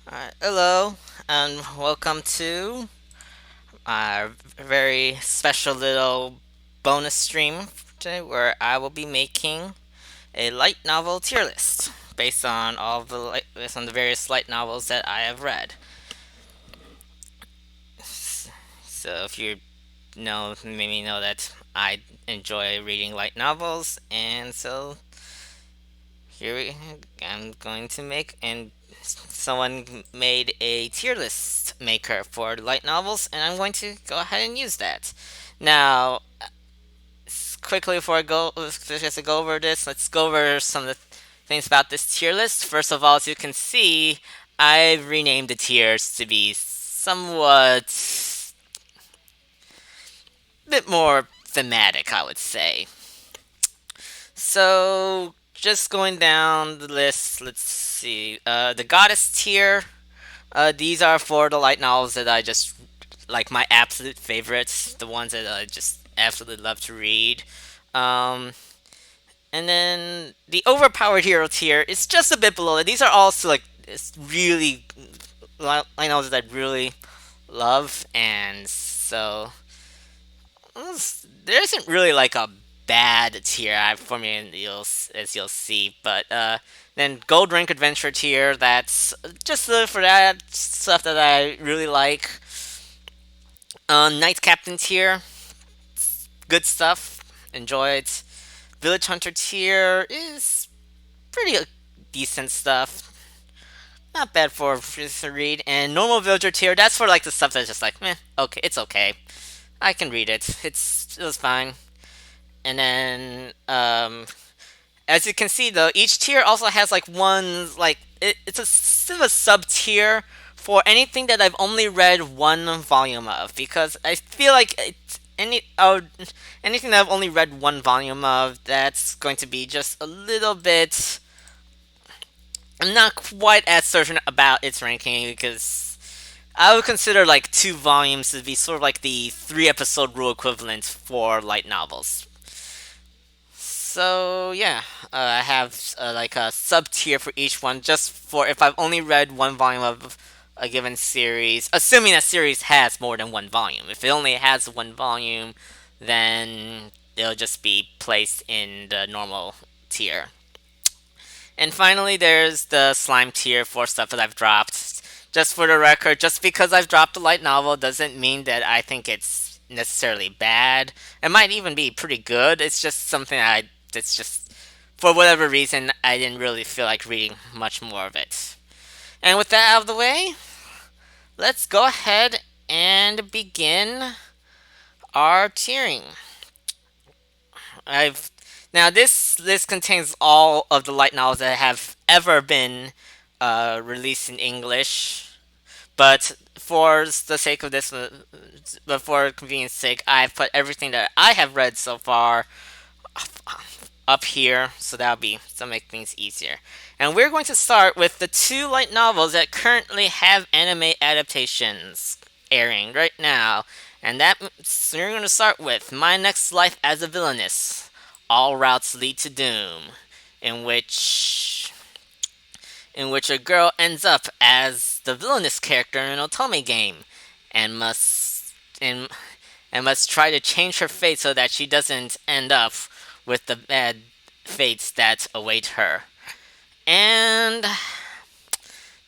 Hello, and welcome to our very special little bonus stream today where I will be making a light novel tier list based on the various light novels that I have read. So if you maybe know that I enjoy reading light novels, and so here I'm going to make and someone made a tier list maker for light novels, and I'm going to go ahead and use that. Now, quickly before I go, just to go over this, let's go over some of the things about this tier list. First of all, as you can see, I've renamed the tiers to be somewhat bit more thematic, I would say. So, just going down the list, let's see. The goddess tier. These are for the light novels that I just like my absolute favorites, the ones that I just absolutely love to read. Um, and then the overpowered hero tier is just a bit below it. These are also like it's really light novels that I really love, and so there isn't really like a bad tier for me, and as you'll see. But then gold rank adventure tier, that's just for that stuff that I really like. Knight captain tier, good stuff. Enjoy it. Village hunter tier is pretty decent stuff. Not bad for to read. And normal villager tier, that's for like the stuff that's just like, meh, okay, it's okay. I can read it. It was fine. And then as you can see though, each tier also has like it's a sort of a sub tier for anything that I've only read one volume of, because I feel like anything that I've only read one volume of, that's going to be just a little bit. I'm not quite as certain about its ranking, because I would consider like two volumes to be sort of like the 3 episode rule equivalent for light novels. So yeah, I have like a sub tier for each one, just for if I've only read one volume of a given series, assuming that series has more than one volume. If it only has one volume, then it'll just be placed in the normal tier. And finally, there's the slime tier for stuff that I've dropped. Just for the record, just because I've dropped a light novel doesn't mean that I think it's necessarily bad. It might even be pretty good. It's just something it's just, for whatever reason, I didn't really feel like reading much more of it. And with that out of the way, let's go ahead and begin our tiering. I've Now this list contains all of the light novels that have ever been released in English, but for the sake of but for convenience sake, I've put everything that I have read so far up here, so that'll make things easier. And we're going to start with the two light novels that currently have anime adaptations airing right now, and so we're going to start with My Next Life as a Villainess. All routes lead to doom, in which a girl ends up as the villainous character in an otome game, and and, and must try to change her fate so that she doesn't end up with the bad fates that await her. And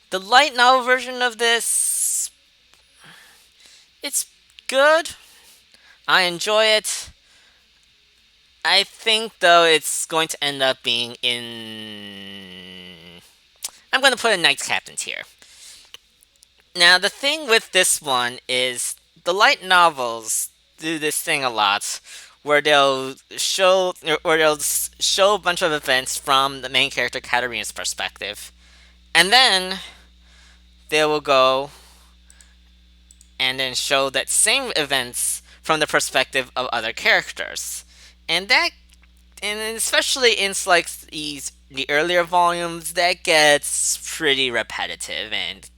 the light novel version of this, it's good. I enjoy it. I think though it's going to end up being in. I'm going to put a Knights Captain tier. Now the thing with this one is the light novels do this thing a lot, where they'll show a bunch of events from the main character Katarina's perspective, and then they will go and then show that same events from the perspective of other characters, and that and especially in like the earlier volumes, that gets pretty repetitive, and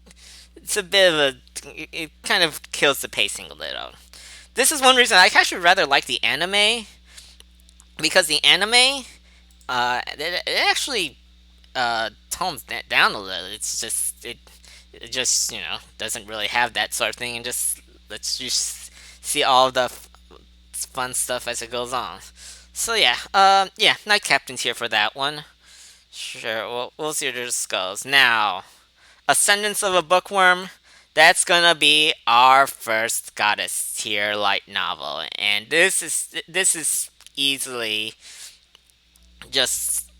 it's a bit of a it kind of kills the pacing a little. This is one reason I actually rather like the anime, because the anime it actually tones that down a little. it just doesn't really have that sort of thing, and just let's just see all the fun stuff as it goes on. So yeah, yeah, Knight Captain's here for that one. Sure, we'll see where this goes. Now, Ascendance of a Bookworm. That's gonna be our first goddess tier light novel, and this is easily just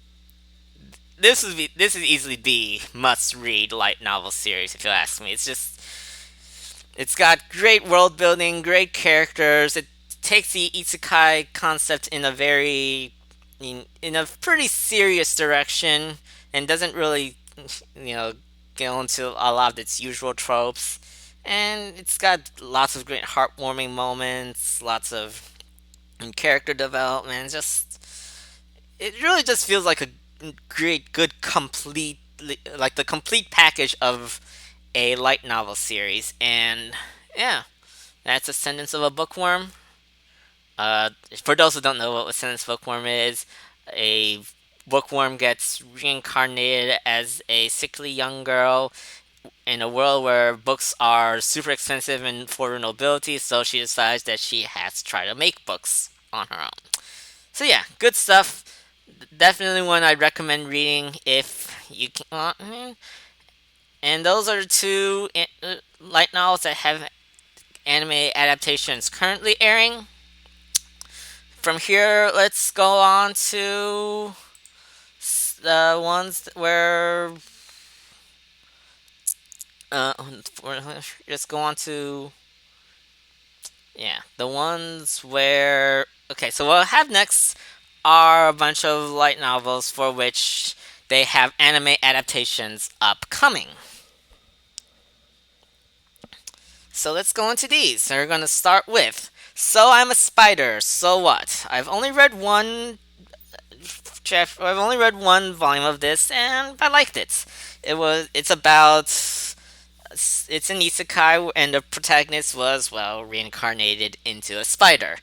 this is easily the must read light novel series if you ask me. It's got great world building, great characters. It takes the isekai concept in a in a pretty serious direction, and doesn't really you know go into a lot of its usual tropes. And it's got lots of great heartwarming moments, lots of character development. Just it really just feels like a great, good, complete, like the complete package of a light novel series. And yeah, that's Ascendance of a Bookworm. For those who don't know what Ascendance Bookworm is, a bookworm gets reincarnated as a sickly young girl in a world where books are super expensive and for the nobility, so she decides that she has to try to make books on her own. So yeah, good stuff. Definitely one I'd recommend reading if you can. And those are the two light novels that have anime adaptations currently airing. From here, let's go on to the ones where uh, just go on to the ones where okay. So what I have next are a bunch of light novels for which they have anime adaptations upcoming. So let's go into these. So we're gonna start with So I'm a Spider. So what? I've only read one volume of this, and I liked it. It's about it's an isekai, and the protagonist was reincarnated into a spider,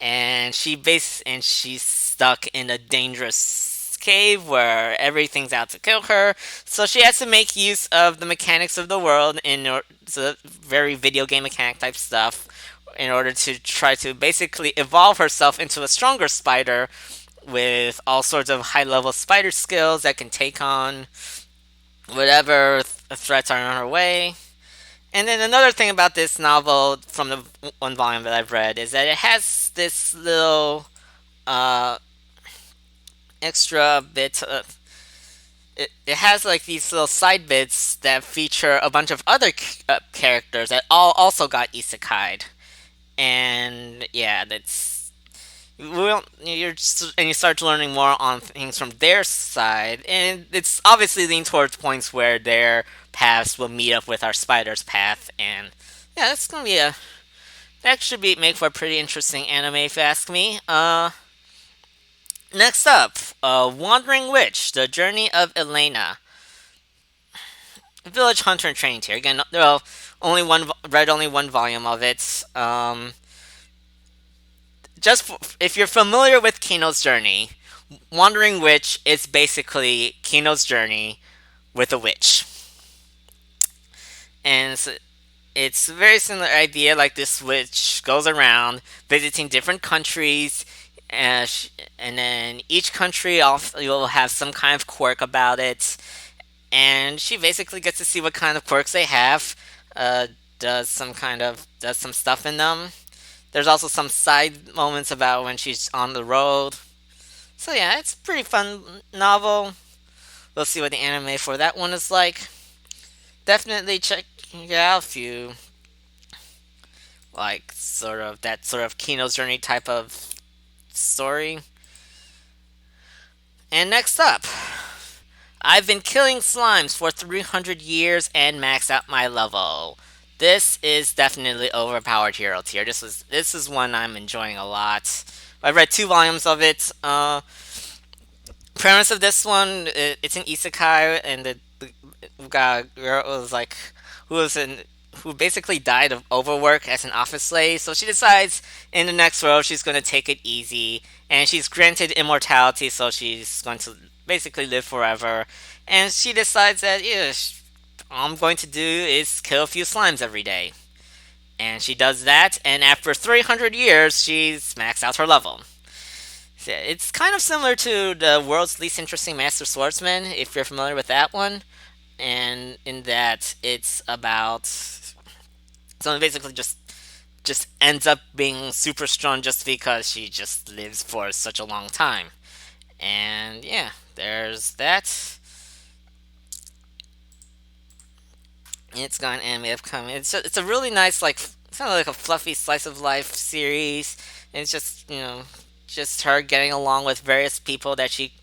and she's stuck in a dangerous cave where everything's out to kill her. So she has to make use of the mechanics of the world so very video game mechanic type stuff in order to try to basically evolve herself into a stronger spider with all sorts of high level spider skills that can take on whatever threats are in her way. And then another thing about this novel from the one volume that I've read is that it has this little uh, extra bit. It has like these little side bits that feature a bunch of other characters that all also got isekai'd. And yeah, that's well, you start learning more on things from their side, and it's obviously leaning towards points where their paths will meet up with our spider's path, and yeah, that should be make for a pretty interesting anime if you ask me. Next up, Wandering Witch: The Journey of Elena. Village Hunter and Training Tier. Again, well, only one volume of it. If you're familiar with Kino's Journey, Wandering Witch is basically Kino's Journey with a witch. And it's a very similar idea. Like this witch goes around visiting different countries, and then each country will have some kind of quirk about it, and she basically gets to see what kind of quirks they have. Does some stuff in them. There's also some side moments about when she's on the road. So yeah, it's a pretty fun novel. We'll see what the anime for that one is like. Definitely check it out if you like sort of Kino's Journey type of story. And next up, I've been killing slimes for 300 years and maxed out my level. This is definitely overpowered hero tier. This is one I'm enjoying a lot. I've read two volumes of it. Premise of this one, it's an isekai, and we've got a girl who was in who basically died of overwork as an office slave. So she decides in the next world she's going to take it easy, and she's granted immortality, so she's going to basically live forever. And she decides that all I'm going to do is kill a few slimes every day. And she does that, and after 300 years, she's maxed out her level. So it's kind of similar to the world's least interesting Master Swordsman, if you're familiar with that one. And in that, it's about someone basically just ends up being super strong just because she just lives for such a long time. And yeah, there's that. It's got an anime upcoming. It's a really nice like it's kind of like a fluffy slice of life series. And it's just just her getting along with various people that she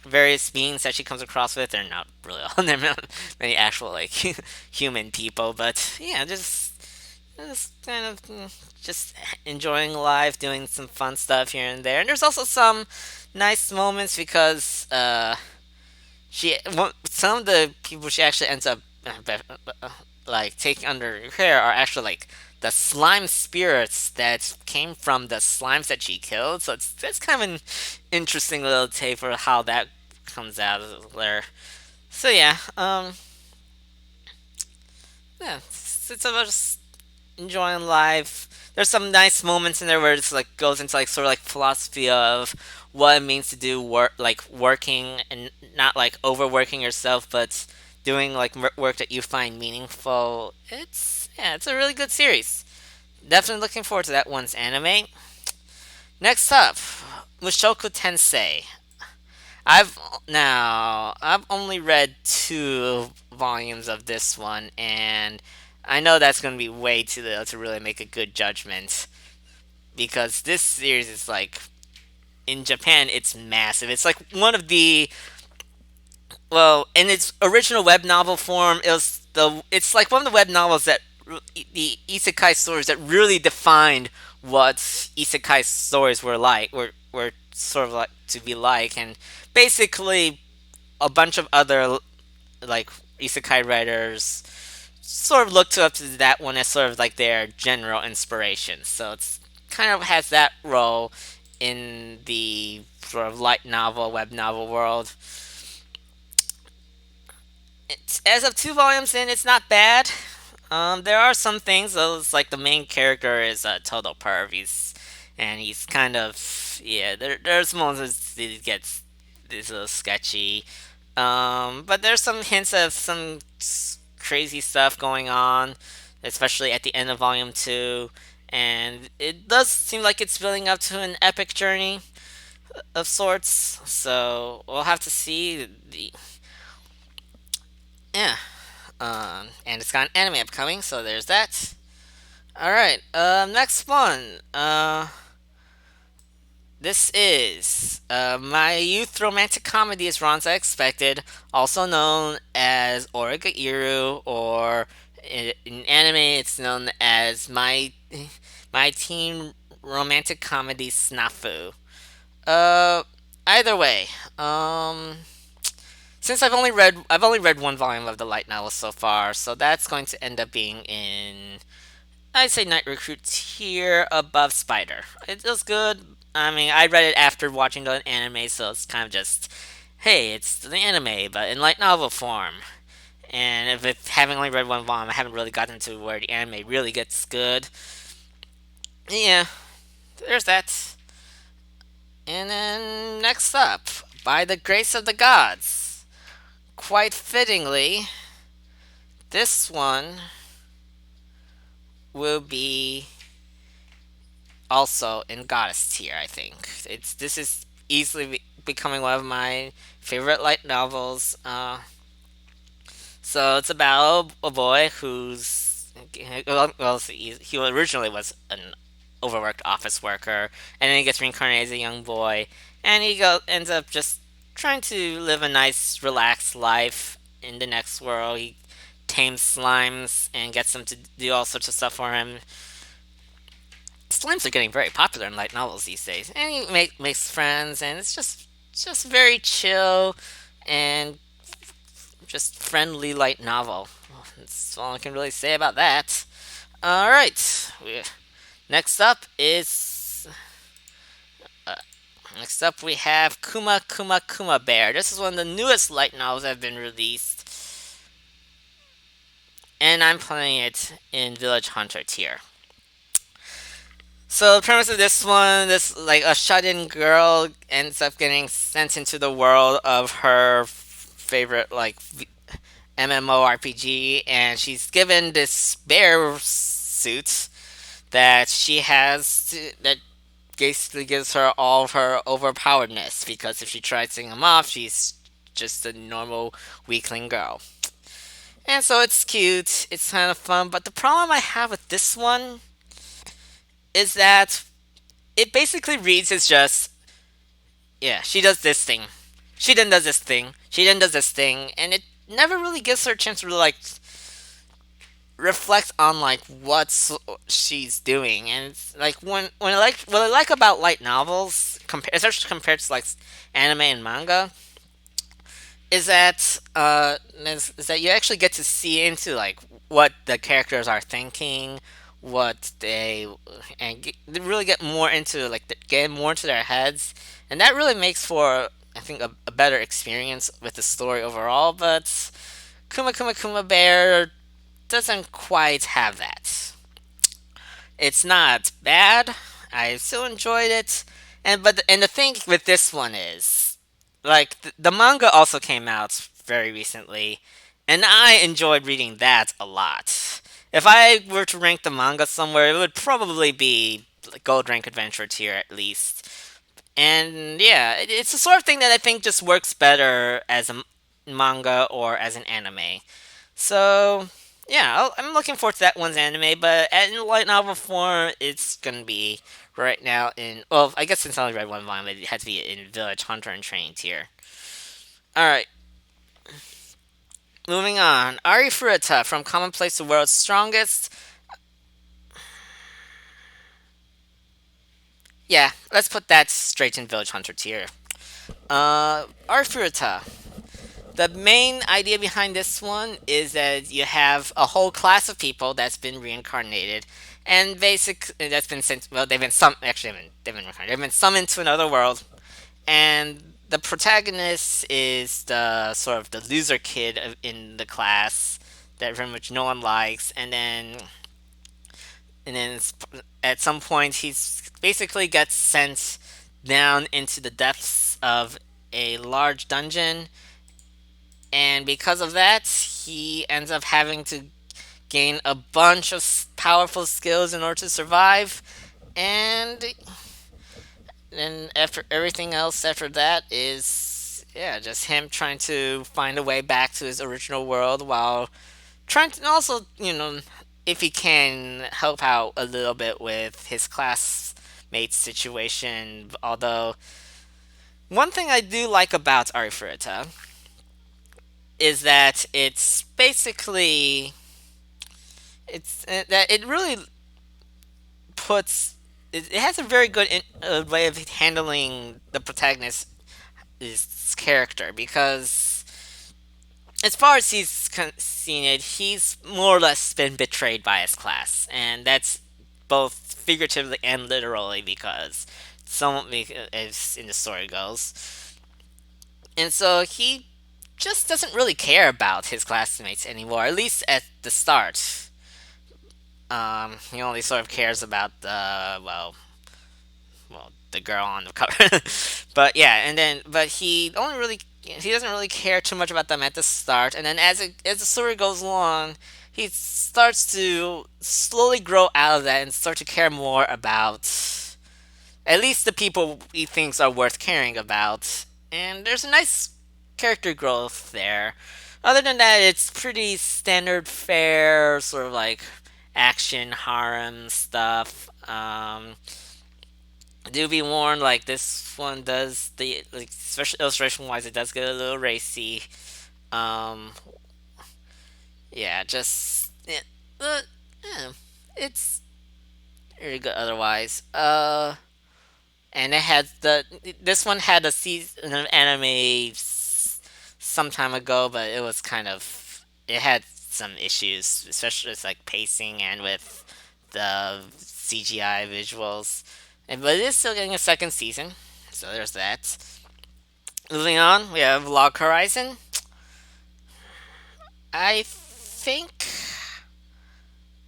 various beings that she comes across with. They're not really all they're not many actual like human people, but yeah, just kind of just enjoying life, doing some fun stuff here and there. And there's also some nice moments because some of the people she actually ends up like taking under her care are actually like the slime spirits that came from the slimes that she killed. So that's kind of an interesting little take for how that comes out of there. So yeah, it's about just enjoying life. There's some nice moments in there where it's like goes into like sort of like philosophy of what it means to do work, like working and not like overworking yourself, but doing like work that you find meaningful. It's a really good series. Definitely looking forward to that one's anime. Next up, Mushoku Tensei. I've only read 2 volumes of this one, and I know that's going to be way too little to really make a good judgment because this series is like in Japan it's massive. It's like one of the in its original web novel form, it's like one of the web novels that the isekai stories that really defined what isekai stories were sort of like to be like, and basically a bunch of other like isekai writers sort of looked up to that one as sort of like their general inspiration. So it's kind of has that role in the sort of light novel, web novel world. As of 2 volumes in, it's not bad. There are some things, though, it's like the main character is a total perv. He's kind of yeah. There's moments that it gets this a little sketchy. But there's some hints of some crazy stuff going on, especially at the end of volume 2, and it does seem like it's building up to an epic journey of sorts. So we'll have to see. Yeah, and it's got an anime upcoming, so there's that. All right, next one. This is my youth romantic comedy is Ron's I Expected, also known as Origairu, or in anime it's known as my teen romantic comedy Snafu. Uh, Either way, since I've only read 1 volume of the light novel so far, so that's going to end up being in I'd say Night Recruit tier above Spider. It was good. I mean, I read it after watching the anime, so it's kind of just, hey, it's the anime, but in light novel form. And if it, having only read 1 volume, I haven't really gotten to where the anime really gets good. Yeah, there's that. And then next up, By the Grace of the Gods. Quite fittingly, this one will be also in Goddess tier. I think this is easily becoming one of my favorite light novels. So it's about a boy who's he originally was an overworked office worker, and then he gets reincarnated as a young boy, and ends up just trying to live a nice, relaxed life in the next world. He tames slimes and gets them to do all sorts of stuff for him. Slimes are getting very popular in light novels these days, and he makes friends, and it's just very chill and just friendly light novel. That's all I can really say about that. All right, next up is next up we have Kuma Kuma Kuma Bear. This is one of the newest light novels that have been released. and I'm playing it in Village Hunter tier. So the premise of this one, this like a shut-in girl ends up getting sent into the world of her favorite MMORPG, and she's given this bear suit that she has that basically gives her all of her overpoweredness, because if she tries to him off, she's just a normal weakling girl. And so it's cute, it's kind of fun, but the problem I have with this one is that it basically reads as just, yeah, she does this thing. She then does this thing. She then does this thing, and it never really gives her a chance to really, like, reflect on like what she's doing. And it's like when I like what I like about light novels, especially compared to like anime and manga, is that you actually get to see into like what the characters are thinking, what they they really get more into like get more into their heads, and that really makes for I think a better experience with the story overall. But Kuma Bear doesn't quite have that. It's not bad. I still enjoyed it, and the thing with this one is, like the manga also came out very recently, and I enjoyed reading that a lot. If I were to rank the manga somewhere, it would probably be like Gold Rank Adventure tier at least. And yeah, it's the sort of thing that I think just works better as a manga or as an anime. So yeah, I'm looking forward to that one's anime, but in light novel form, it's gonna be right now in. Well, I guess since I only read one volume, it had to be in Village Hunter and Train tier. All right, moving on. Ari Furuta from Commonplace to World's Strongest. Yeah, let's put that straight in Village Hunter tier. Ari Furuta. The main idea behind this one is that you have a whole class of people that's been reincarnated, and that's been sent. Well, they've been some actually they've been reincarnated. They've been summoned to another world, and the protagonist is the sort of the loser kid in the class that very much no one likes, and then at some point he's basically gets sent down into the depths of a large dungeon, and because of that, he ends up having to gain a bunch of powerful skills in order to survive. And then after everything else after that is yeah, just him trying to find a way back to his original world while trying to also if he can help out a little bit with his classmates situation. Although one thing I do like about Arifureta is that that it really it has a very good way of handling the protagonist's character, because as far as seen it, he's more or less been betrayed by his class, and that's both figuratively and literally, because some as in the story goes, and so he just doesn't really care about his classmates anymore, at least at the start. He only sort of cares about the girl on the cover. But yeah, but he doesn't really care too much about them at the start, and then as the story goes along, he starts to slowly grow out of that and start to care more about at least the people he thinks are worth caring about. And there's a nice character growth there. Other than that, it's pretty standard fare, sort of like action harem stuff. Do be warned, like this one does the like, especially illustration wise, it does get a little racy. Um, yeah, just yeah, yeah, it's very good otherwise. And it had this one had a season of anime some time ago, but it had some issues, especially with like pacing and with the CGI visuals. But it is still getting a second season, so there's that. Moving on, we have Log Horizon. I think.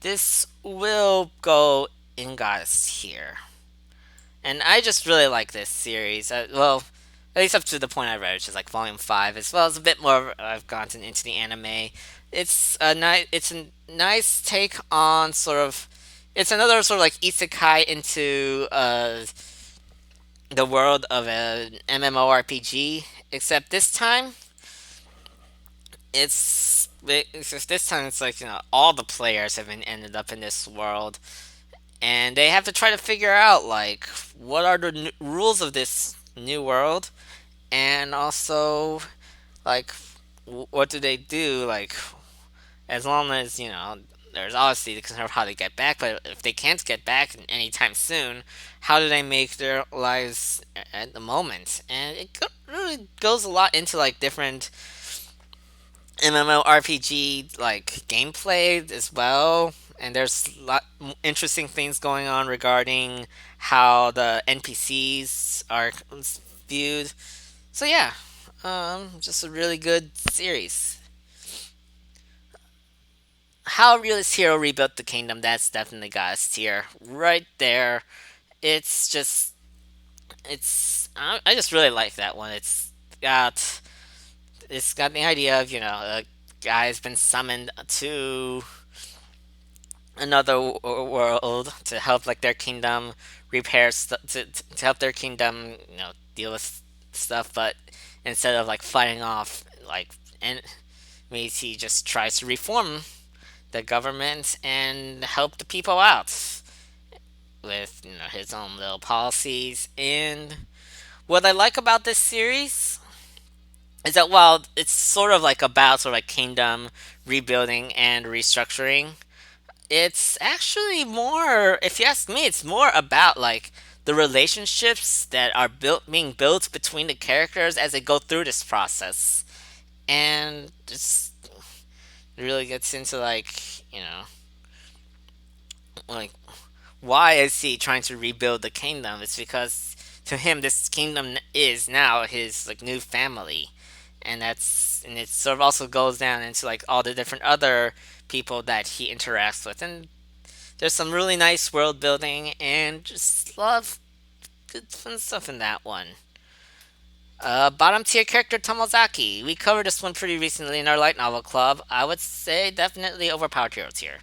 this will go in God's tier. And I just really like this series. Well, at least up to the point I read, which is like volume 5, as well as a bit more I've gotten into the anime. It's a nice take on sort of. It's another sort of like isekai into the world of an MMORPG, except this time it's just this time it's like all the players have been ended up in this world, and they have to try to figure out like what are the rules of this new world, and also like what do they do like as long as there's obviously the concern of how they get back, but if they can't get back anytime soon, how do they make their lives at the moment? And it really goes a lot into like different MMORPG like gameplay as well. And there's a lot interesting things going on regarding how the NPCs are viewed. So yeah, just a really good series. How Realist Hero rebuilt the kingdom, that's definitely got S tier right there. It's just, I just really like that one. Got, it's got the idea of, a guy's been summoned to another world to help like their kingdom repair to help their kingdom, deal with stuff, but instead of like fighting off like enemies, he just tries to reform the government and help the people out with his own little policies. And what I like about this series is that while it's sort of like about sort of like kingdom rebuilding and restructuring, it's actually more, if you ask me, it's more about like the relationships that are being built between the characters as they go through this process. And just really gets into like why is he trying to rebuild the kingdom? It's because to him this kingdom is now his like new family, and it sort of also goes down into like all the different other people that he interacts with, and there's some really nice world building and just a lot of good fun stuff in that one. Bottom tier character Tamazaki. We covered this one pretty recently in our light novel club. I would say definitely overpowered hero tier.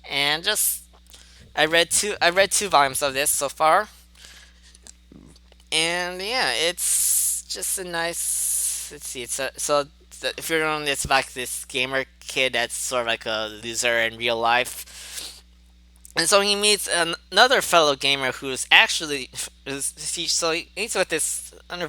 And just I read two volumes of this so far, and yeah, it's just a nice. Let's see, if you're on, it's like this gamer kid that's sort of like a loser in real life, and so he meets another fellow gamer who's actually so he meets with this other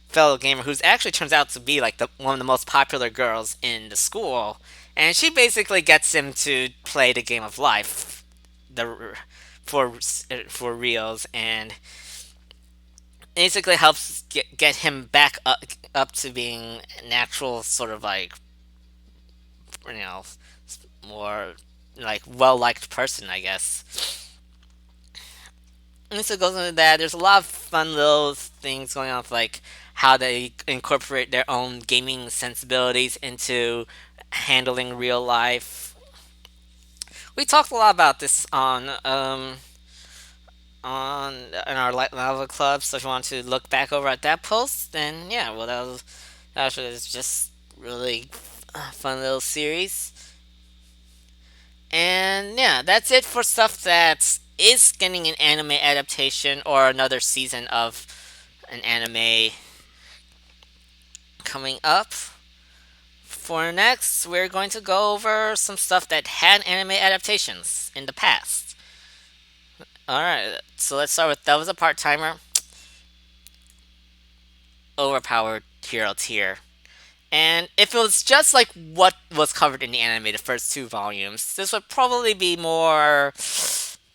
fellow gamer who's actually turns out to be like one of the most popular girls in the school, and she basically gets him to play the game of life, the for reals, and basically helps get him back up to being a natural sort of like you know more like well liked person, I guess. And so it goes into that. There's a lot of fun little things going on with like how they incorporate their own gaming sensibilities into handling real life. We talked a lot about this on in our light novel club. So if you want to look back over at that post, then yeah, well that was just really fun little series. And yeah, that's it for stuff that is getting an anime adaptation or another season of an anime coming up. For next, we're going to go over some stuff that had anime adaptations in the past. Alright, so let's start with That Was a Part Timer, Overpowered Hero Tier. And if it was just like what was covered in the anime, the first two volumes, this would probably be more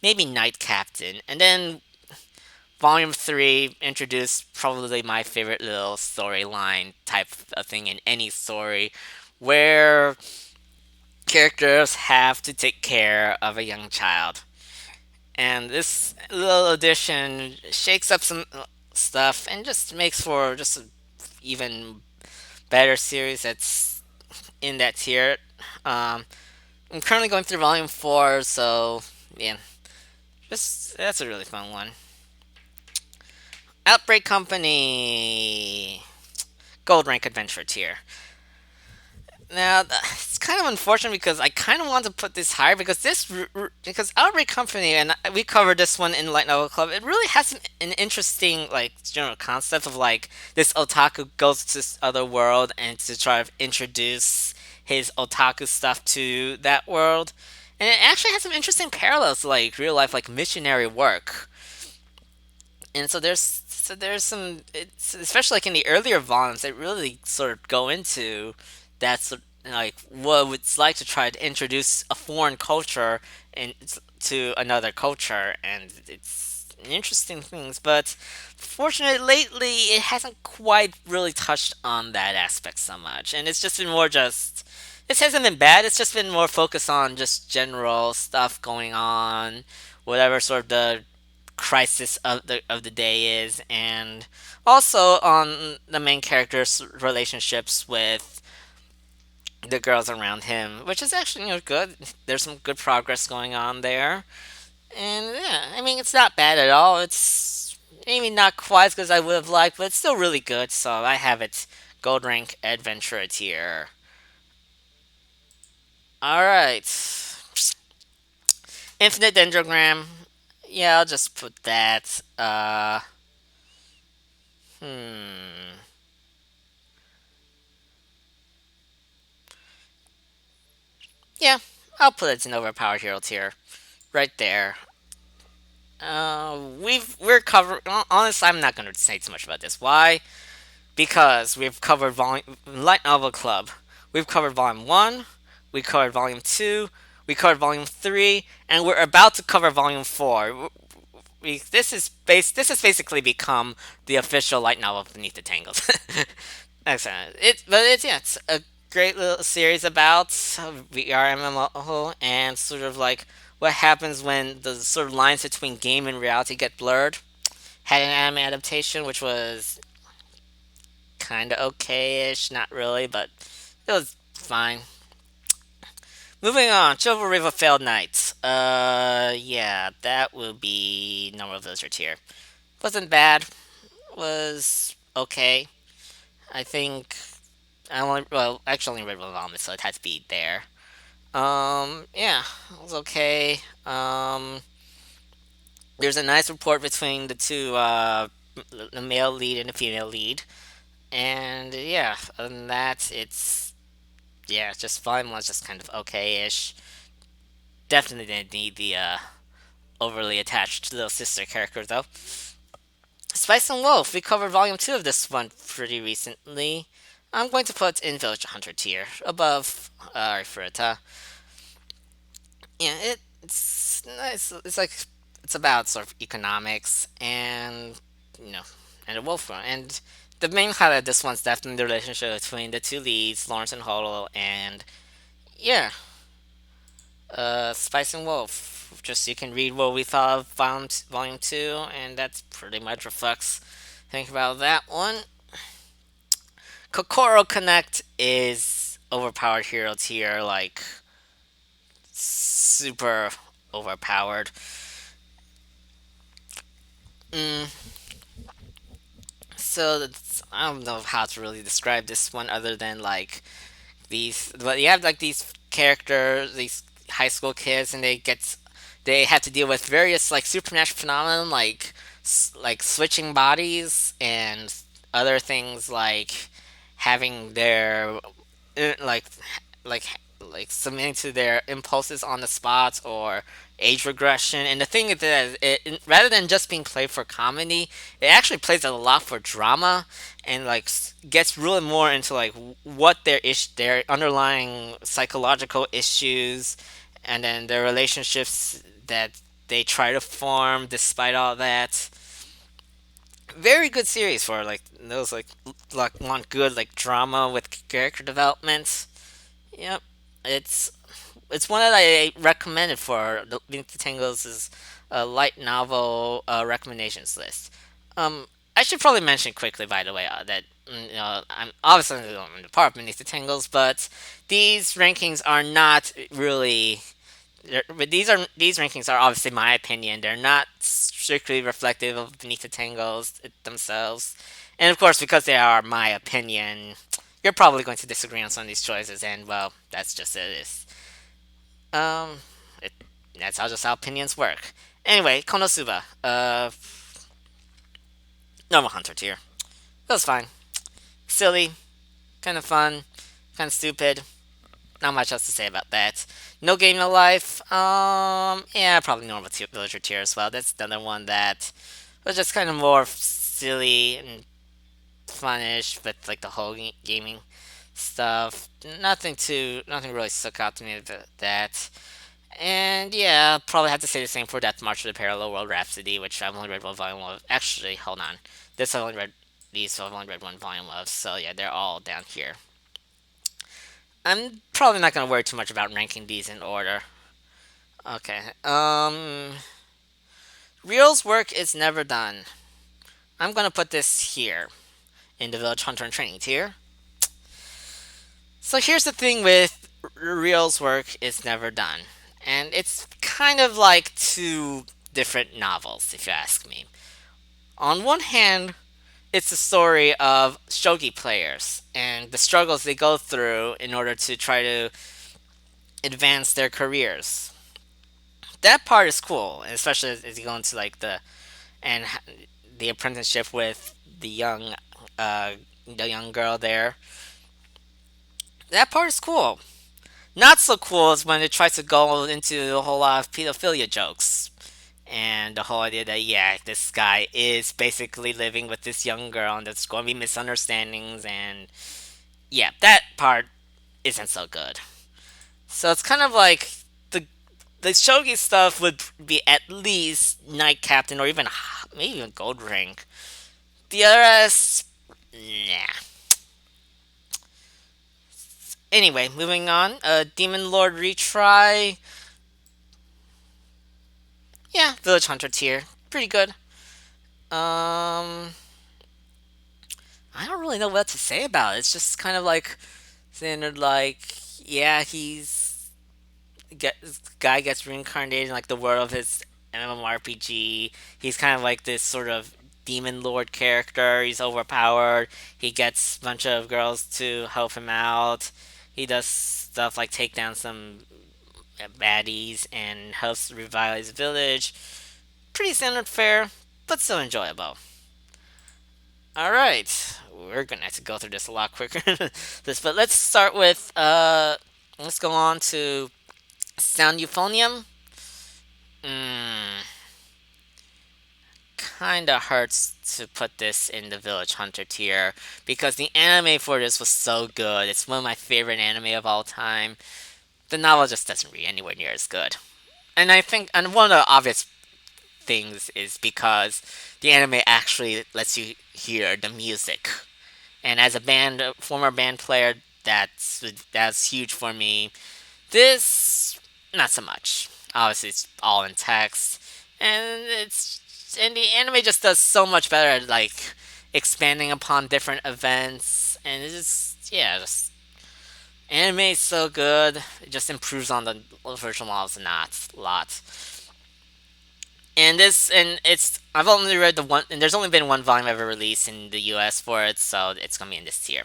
maybe Night Captain. And then Volume 3 introduced probably my favorite little storyline type of thing in any story where characters have to take care of a young child. And this little addition shakes up some stuff and just makes for just an even better series that's in that tier. Um, I'm currently going through volume 4, so yeah, just that's a really fun one. Outbreak Company, Gold Rank Adventure tier. Now it's kind of unfortunate because I kind of want to put this higher because because Outbreak Company, and we covered this one in Light Novel Club. It really has an interesting like general concept of like this otaku goes to this other world and to try to introduce his otaku stuff to that world, and it actually has some interesting parallels to like real life like missionary work. And so there's some it's, especially like in the earlier volumes they really sort of go into like what it's like to try to introduce a foreign culture and to another culture, and it's interesting things, but fortunately lately it hasn't quite really touched on that aspect so much, and it's just been more just it hasn't been bad. It's just been more focused on just general stuff going on, whatever sort of the crisis of the day is, and also on the main character's relationships with the girls around him, which is actually good. There's some good progress going on there, and yeah, I mean it's not bad at all. It's maybe not quite as good as I would have liked, but it's still really good. So I have it gold rank adventure tier. All right, infinite dendrogram. Yeah, I'll just put that. Hmm. Yeah, I'll put it in overpowered hero tier right there. We're covered. Honestly, I'm not going to say too much about this. Why? Because we've covered volume Light Novel Club. We've covered volume 1. We covered volume 2. We covered volume 3, and we're about to cover volume 4. This has basically become the official light novel of Beneath the Tangles. Excellent. It's a great little series about VR MMO and sort of like what happens when the sort of lines between game and reality get blurred. Had an anime adaptation which was kind of okay-ish, not really, but it was fine. Moving on, Chivalry of a Failed Knight. Yeah, that will be Normal Blizzard here. Wasn't bad. Was okay. I think actually only read one volume, so it had to be there. Yeah, it was okay. There's a nice rapport between the two, the male lead and the female lead, and yeah, other than that, it's yeah, just volume one's just kind of okay-ish. Definitely didn't need the overly attached little sister character though. Spice and Wolf, we covered volume 2 of this one pretty recently. I'm going to put in Village Hunter tier above Arifureta. Yeah, it's nice. It's like it's about sort of economics and you know and a wolf run. And the main highlight of this one's definitely the relationship between the two leads, Lawrence and Holo, and yeah, Spice and Wolf. Just so you can read what we thought of volume 2, and that's pretty much reflects think about that one. Kokoro Connect is overpowered hero tier, like super overpowered. Mm, so I don't know how to really describe this one other than like these. But you have like these characters, these high school kids, and they have to deal with various like supernatural phenomenon, like like switching bodies and other things like having their like like like submitting to their impulses on the spot or age regression. And the thing is that rather than just being played for comedy, it actually plays a lot for drama and like gets really more into like what their underlying psychological issues and then their relationships that they try to form despite all that. Very good series for like those like want good like drama with character development. Yep, it's it's one that I recommended for the Link to Tangles' light novel recommendations list. Um, I should probably mention quickly, by the way, that I'm obviously in the part beneath the tangles, but these rankings are not really. But these rankings are obviously my opinion. They're not strictly reflective of beneath the tangles themselves, and of course, because they are my opinion, you're probably going to disagree on some of these choices, and well, that's just it. Is um, it, that's how just how opinions work. Anyway, Konosuba, normal hunter tier. That was fine. Silly, kind of fun, kind of stupid. Not much else to say about that. No Game of Life. Yeah, probably normal villager tier as well. That's another one that was just kind of more silly and funish with like the whole gaming stuff. Nothing really stuck out to me about that. And yeah, I'll probably have to say the same for Death March of the Parallel World Rhapsody, which I've only read one volume of. Actually, hold on. This I've only read these, I've only read one volume of. So yeah, they're all down here. I'm probably not going to worry too much about ranking these in order. Okay. Real's work is never done. I'm going to put this here in the Village Hunter and Training tier. So here's the thing with Real's work is never done. And it's kind of like two different novels, if you ask me. On one hand, it's the story of shogi players and the struggles they go through in order to try to advance their careers. That part is cool, especially as you go into like and the apprenticeship with uh, the young girl there. That part is cool. Not so cool is when it tries to go into a whole lot of pedophilia jokes. And the whole idea that, yeah, this guy is basically living with this young girl and there's going to be misunderstandings. And yeah, that part isn't so good. So it's kind of like the shogi stuff would be at least Knight Captain or even maybe even Gold Rank. The rest, nah. Anyway, moving on. Demon Lord retry. Yeah, Village Hunter tier, pretty good. Um, I don't really know what to say about it. It's just kind of like standard, like yeah, this guy gets reincarnated in like the world of his MMORPG. He's kind of like this sort of demon lord character. He's overpowered. He gets a bunch of girls to help him out. He does stuff like take down some baddies and helps revitalize his village. Pretty standard fare, but still enjoyable. All right, we're gonna have to go through this a lot quicker. But let's start with let's go on to Sound Euphonium. Mm, Kinda hurts to put this in the Village Hunter tier because the anime for this was so good. It's one of my favorite anime of all time. The novel just doesn't read anywhere near as good. And I think, and one of the obvious things is because the anime actually lets you hear the music. And as a former band player, that's huge for me. This, not so much. Obviously, it's all in text, and the anime just does so much better at like expanding upon different events, and it's just yeah, just anime is so good. It just improves on the virtual models a lot. And it's I've only read the one, and there's only been one volume ever released in the U.S. for it, so it's gonna be in this tier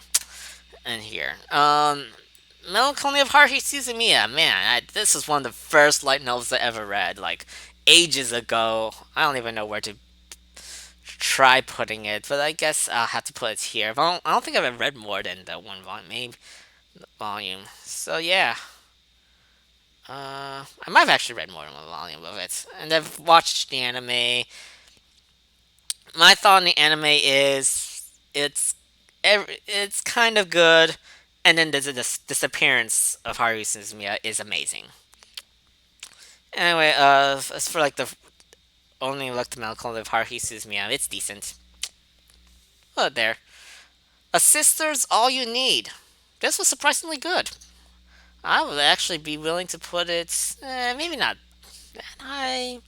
and here. Melancholy of Haruhi Suzumiya, man, this is one of the first light novels I ever read, like ages ago. I don't even know where to try putting it, but I guess I'll have to put it here. I don't think I've ever read more than the one volume, maybe volume. So yeah, I might have actually read more than one volume of it, and I've watched the anime. My thought on the anime is it's kind of good, and then there's this disappearance of Haruhi Suzumiya is amazing. Anyway, as for like the only look to Melancholy of Haruhi Suzumiya, it's decent. Oh, there. A sister's all you need. This was surprisingly good. I would actually be willing to put it, maybe not that high.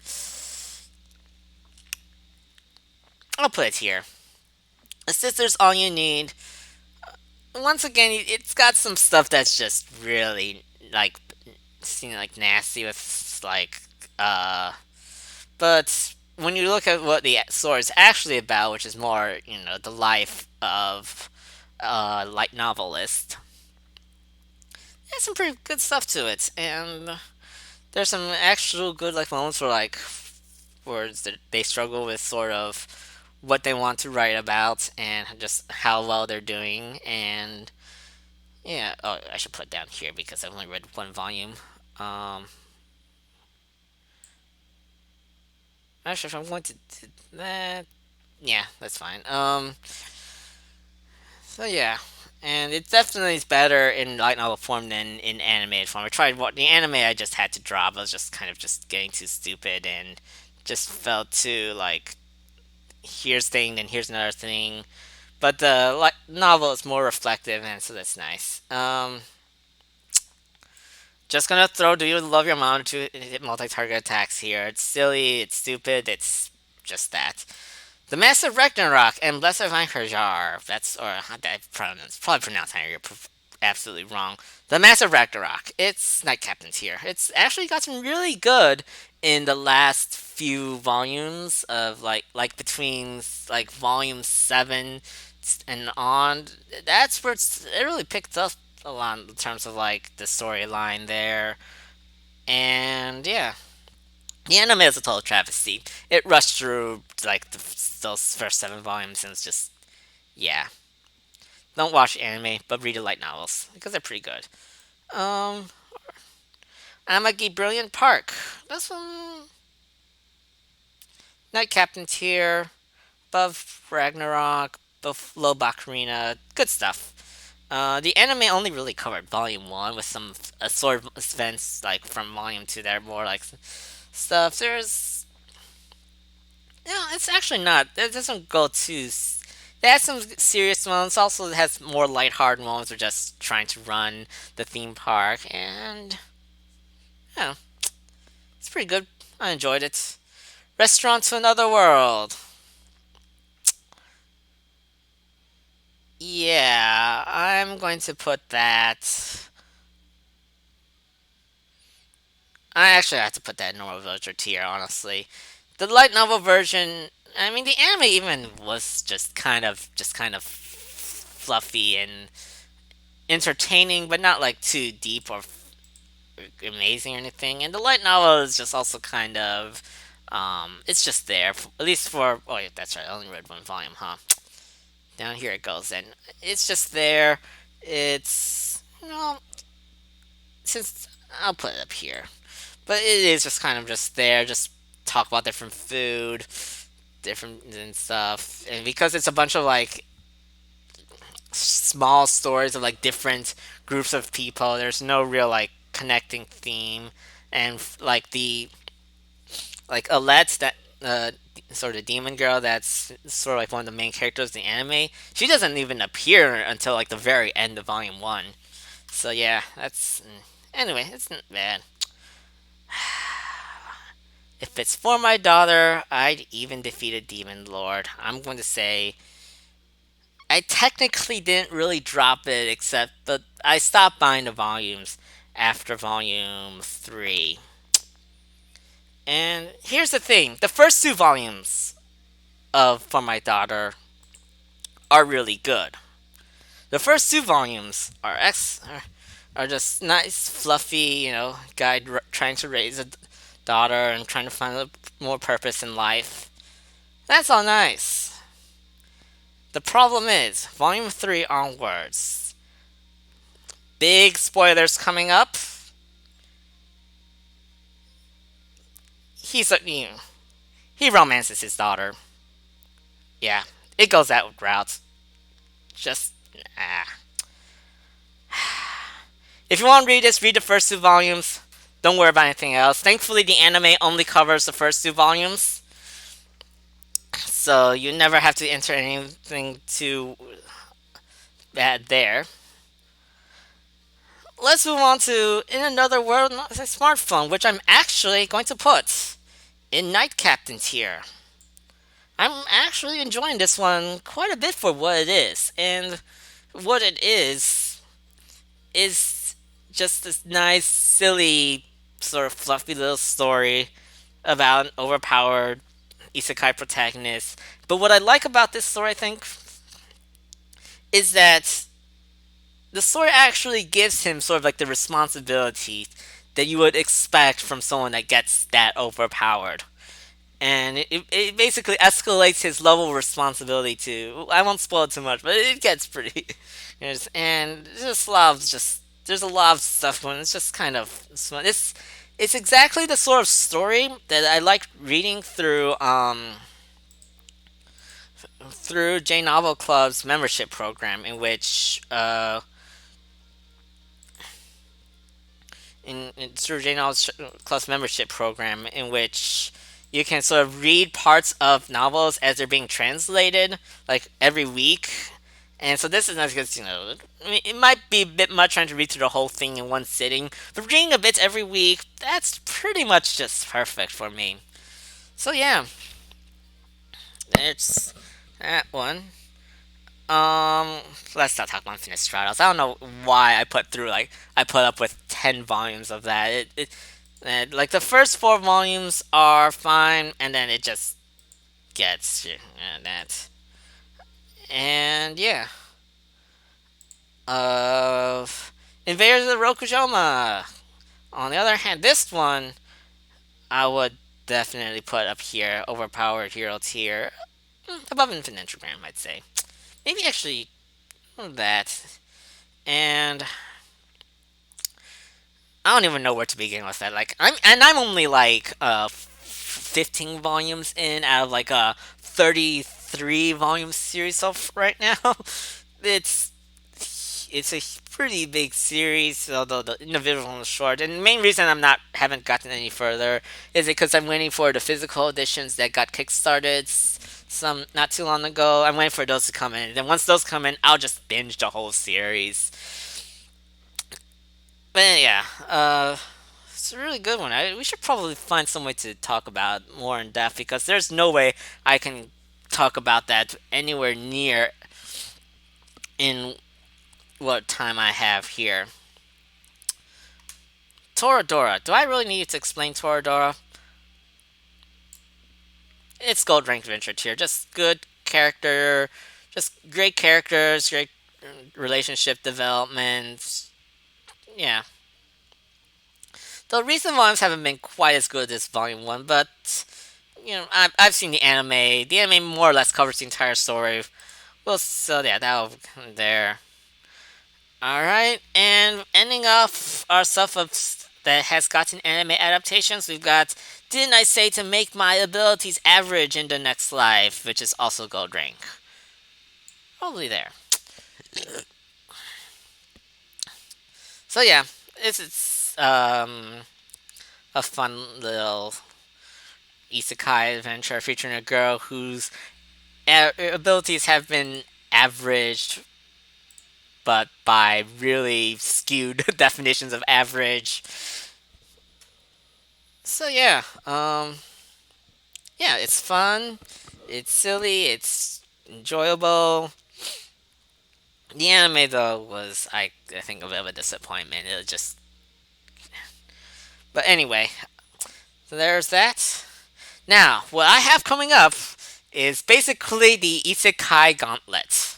I'll put it here. A sister's all you need. Once again, it's got some stuff that's just really like like nasty with like but when you look at what the story is actually about, which is more the life of a light novelist, there's some pretty good stuff to it, and there's some actual good like moments where like words that they struggle with sort of what they want to write about and just how well they're doing. And yeah, oh, I should put it down here because I've only read one volume. um Actually, if I'm going to do that, yeah, that's fine. So yeah, and it definitely is better in light novel form than in animated form. I tried what the anime I just had to drop. I was just kind of just getting too stupid and just felt too like here's thing then here's another thing. But the novel is more reflective, and so that's nice. Just gonna throw "Do You Love Your Mom" to multi-target attacks here. It's silly. It's stupid. It's just that. The Massive Ragnarok and Blessed Vankerjar. That's or I probably pronounced it absolutely wrong. The Massive Ragnarok. It's Night Captain's here. It's actually gotten really good in the last few volumes of like between like volume 7 and on. That's where it really picked up a lot in terms of like the storyline there. And yeah, the anime is a total travesty. It rushed through like those first 7 volumes, and it's just yeah. Don't watch anime, but read the light novels because they're pretty good. Um, Amagi Brilliant Park. This one, Night Captain tier, above Ragnarok, below Bakurina. Good stuff. The anime only really covered volume 1 with some sort of events like from volume 2 that are more like stuff. There's yeah, it's actually not. It doesn't go too. It has some serious moments. Also, it has more lighthearted moments of just trying to run the theme park, and yeah, it's pretty good. I enjoyed it. Restaurant to Another World. Yeah, I'm going to put that. I actually have to put that in normal villager tier, honestly. The light novel version. I mean, the anime even was just kind of fluffy and entertaining, but not like too deep or amazing or anything. And the light novel is just also kind of, it's just there, at least for. Oh yeah, that's right. I only read one volume, huh? Down here it goes. Then it's just there. It's since I'll put it up here, but it is just kind of just there. Just talk about different food, different and stuff, and because it's a bunch of like small stories of like different groups of people. There's no real like connecting theme, and like the like Alette that sort of demon girl that's sort of like one of the main characters in the anime. She doesn't even appear until like the very end of volume 1. So yeah, that's anyway. It's not bad. If it's for my daughter, I'd even defeat a demon lord. I'm going to say I technically didn't really drop it, except but I stopped buying the volumes after volume 3. And here's the thing: the first 2 volumes of For My Daughter are really good. The first 2 volumes are just nice, fluffy, guy trying to raise a daughter and trying to find more purpose in life. That's all nice. The problem is, volume 3 onwards, big spoilers coming up. He's a he romances his daughter. Yeah, it goes that route. Just ah. If you want to read this, read the first 2 volumes. Don't worry about anything else. Thankfully, the anime only covers the first 2 volumes, so you never have to enter anything too bad there. Let's move on to In Another World, Not a Smartphone, which I'm actually going to put in Night Captain tier. I'm actually enjoying this one quite a bit for what it is. And what it is just this nice, silly, sort of fluffy little story about an overpowered isekai protagonist. But what I like about this story, I think, is that the story actually gives him sort of like the responsibility that you would expect from someone that gets that overpowered. And it basically escalates his level of responsibility to. I won't spoil it too much, but it gets pretty. And just a lot of just there's a lot of stuff going. It's just kind of fun. It's exactly the sort of story that I like reading through J Novel Club's membership program, in which in through J Novel Club's membership program, in which you can sort of read parts of novels as they're being translated, like every week. And so this is nice because, I mean, it might be a bit much trying to read through the whole thing in one sitting, but reading a bit every week, that's pretty much just perfect for me. So yeah, it's that one. Um, let's not talk about Infinite Stratos. I don't know why I put up with 10 volumes of that. Like the first 4 volumes are fine, and then it just gets that. And yeah, uh, Invaders of the Rokujoma. On the other hand, this one I would definitely put up here, overpowered hero tier, above Infinite Gram, I'd say. Maybe actually that. And I don't even know where to begin with that. I'm only like 15 volumes in out of like a 33 volume series of right now. it's it's a pretty big series, although the individual one is short. And the main reason haven't gotten any further is because I'm waiting for the physical editions that got kickstarted some not too long ago. I'm waiting for those to come in. Then once those come in, I'll just binge the whole series. But yeah, it's a really good one. We should probably find some way to talk about more in depth because there's no way I can talk about that anywhere near in what time I have here. Toradora. Do I really need to explain Toradora? It's gold ranked venture tier. Just good character, just great characters, great relationship development. Yeah. The recent volumes haven't been quite as good as Volume 1, but I've seen the anime. The anime more or less covers the entire story. Well, so yeah, that'll there. All right, and ending off our stuff that has gotten anime adaptations, we've got "Didn't I Say to Make My Abilities Average in the Next Life," which is also gold rank. Probably there. So yeah, it's a fun little isekai adventure featuring a girl whose abilities have been averaged, but by really skewed definitions of average. So yeah, it's fun, it's silly, it's enjoyable. The anime though was I think a bit of a disappointment. It was just, but anyway, so there's that. Now, what I have coming up is basically the Isekai Gauntlet.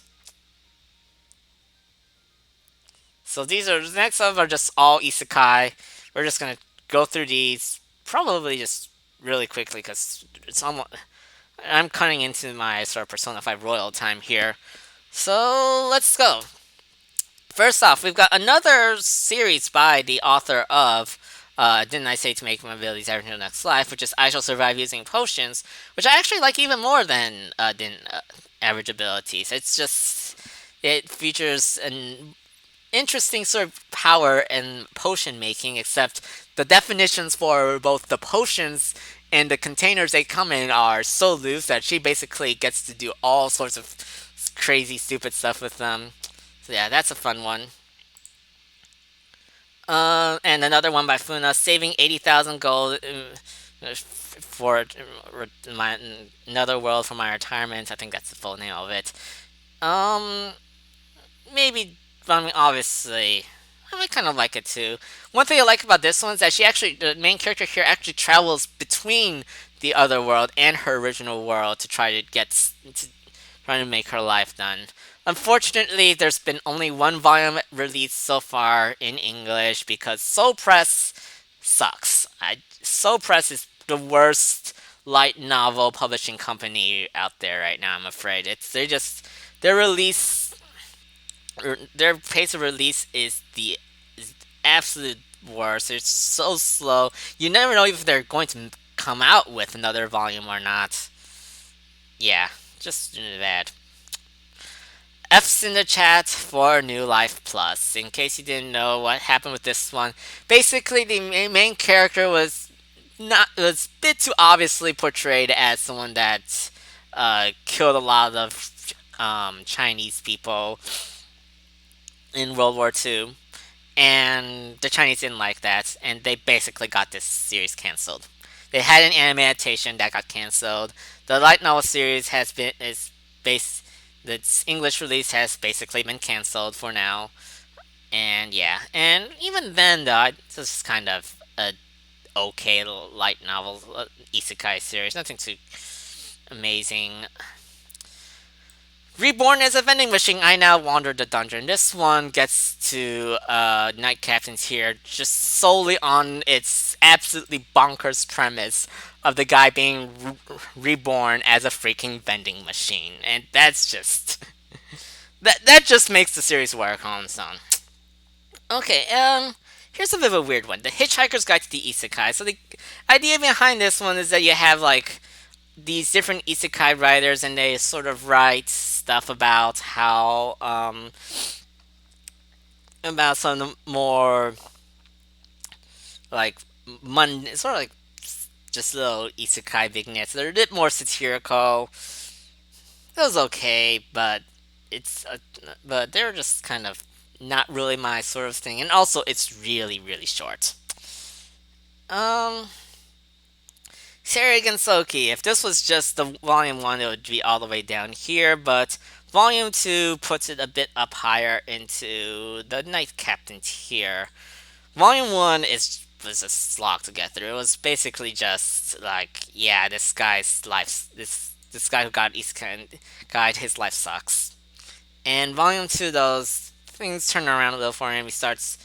So these are the next of are just all isekai. We're just gonna go through these probably just really quickly because it's almost I'm cutting into my sort of Persona 5 Royal time here. So let's go. First off, we've got another series by the author of Didn't I Say to Make My Abilities Average in the Next Life, which is I Shall Survive Using Potions, which I actually like even more than Didn't Average Abilities. It features an interesting sort of power in potion making, except the definitions for both the potions and the containers they come in are so loose that she basically gets to do all sorts of crazy, stupid stuff with them. So yeah, that's a fun one. And another one by Funa, saving 80,000 gold. for my another world for my retirement. I think that's the full name of it. Um, maybe. I mean, obviously, I kind of like it too. One thing I like about this one is that the main character here actually travels between the other world and her original world to try to trying to make her life done. Unfortunately, there's been only one volume released so far in English because Soul Press sucks. Soul Press is the worst light novel publishing company out there right now. I'm afraid their release their pace of release is absolute worst. It's so slow. You never know if they're going to come out with another volume or not. Yeah, just bad. F's in the chat for New Life Plus. In case you didn't know what happened with this one, basically the main character was a bit too obviously portrayed as someone that killed a lot of Chinese people in World War II, and the Chinese didn't like that, and they basically got this series canceled. They had an anime adaptation that got canceled. The light novel series has been is base its English release has basically been canceled for now. And yeah, and even then though, it's just kind of a okay light novel isekai series, nothing too amazing. Reborn as a vending machine, I now wander the dungeon. This one gets to Knight Captain's here just solely on its absolutely bonkers premise of the guy being reborn as a freaking vending machine. And that's just. That just makes the series work on its own. Okay, here's a bit of a weird one. The Hitchhiker's Guide to the Isekai. So the idea behind this one is that you have like these different isekai writers, and they sort of write stuff about some of the more like sort of like just little isekai vignettes. They're a bit more satirical. It was okay, but it's but they're just kind of not really my sort of thing. And also, it's really really short. Um, Soki. If this was just the volume one, it would be all the way down here, but volume two puts it a bit up higher into the Knight Captain tier. Volume one is was a slog to get through. It was basically just like, yeah, this guy who got East Guide, his life sucks. And volume two, those things turn around a little for him. He starts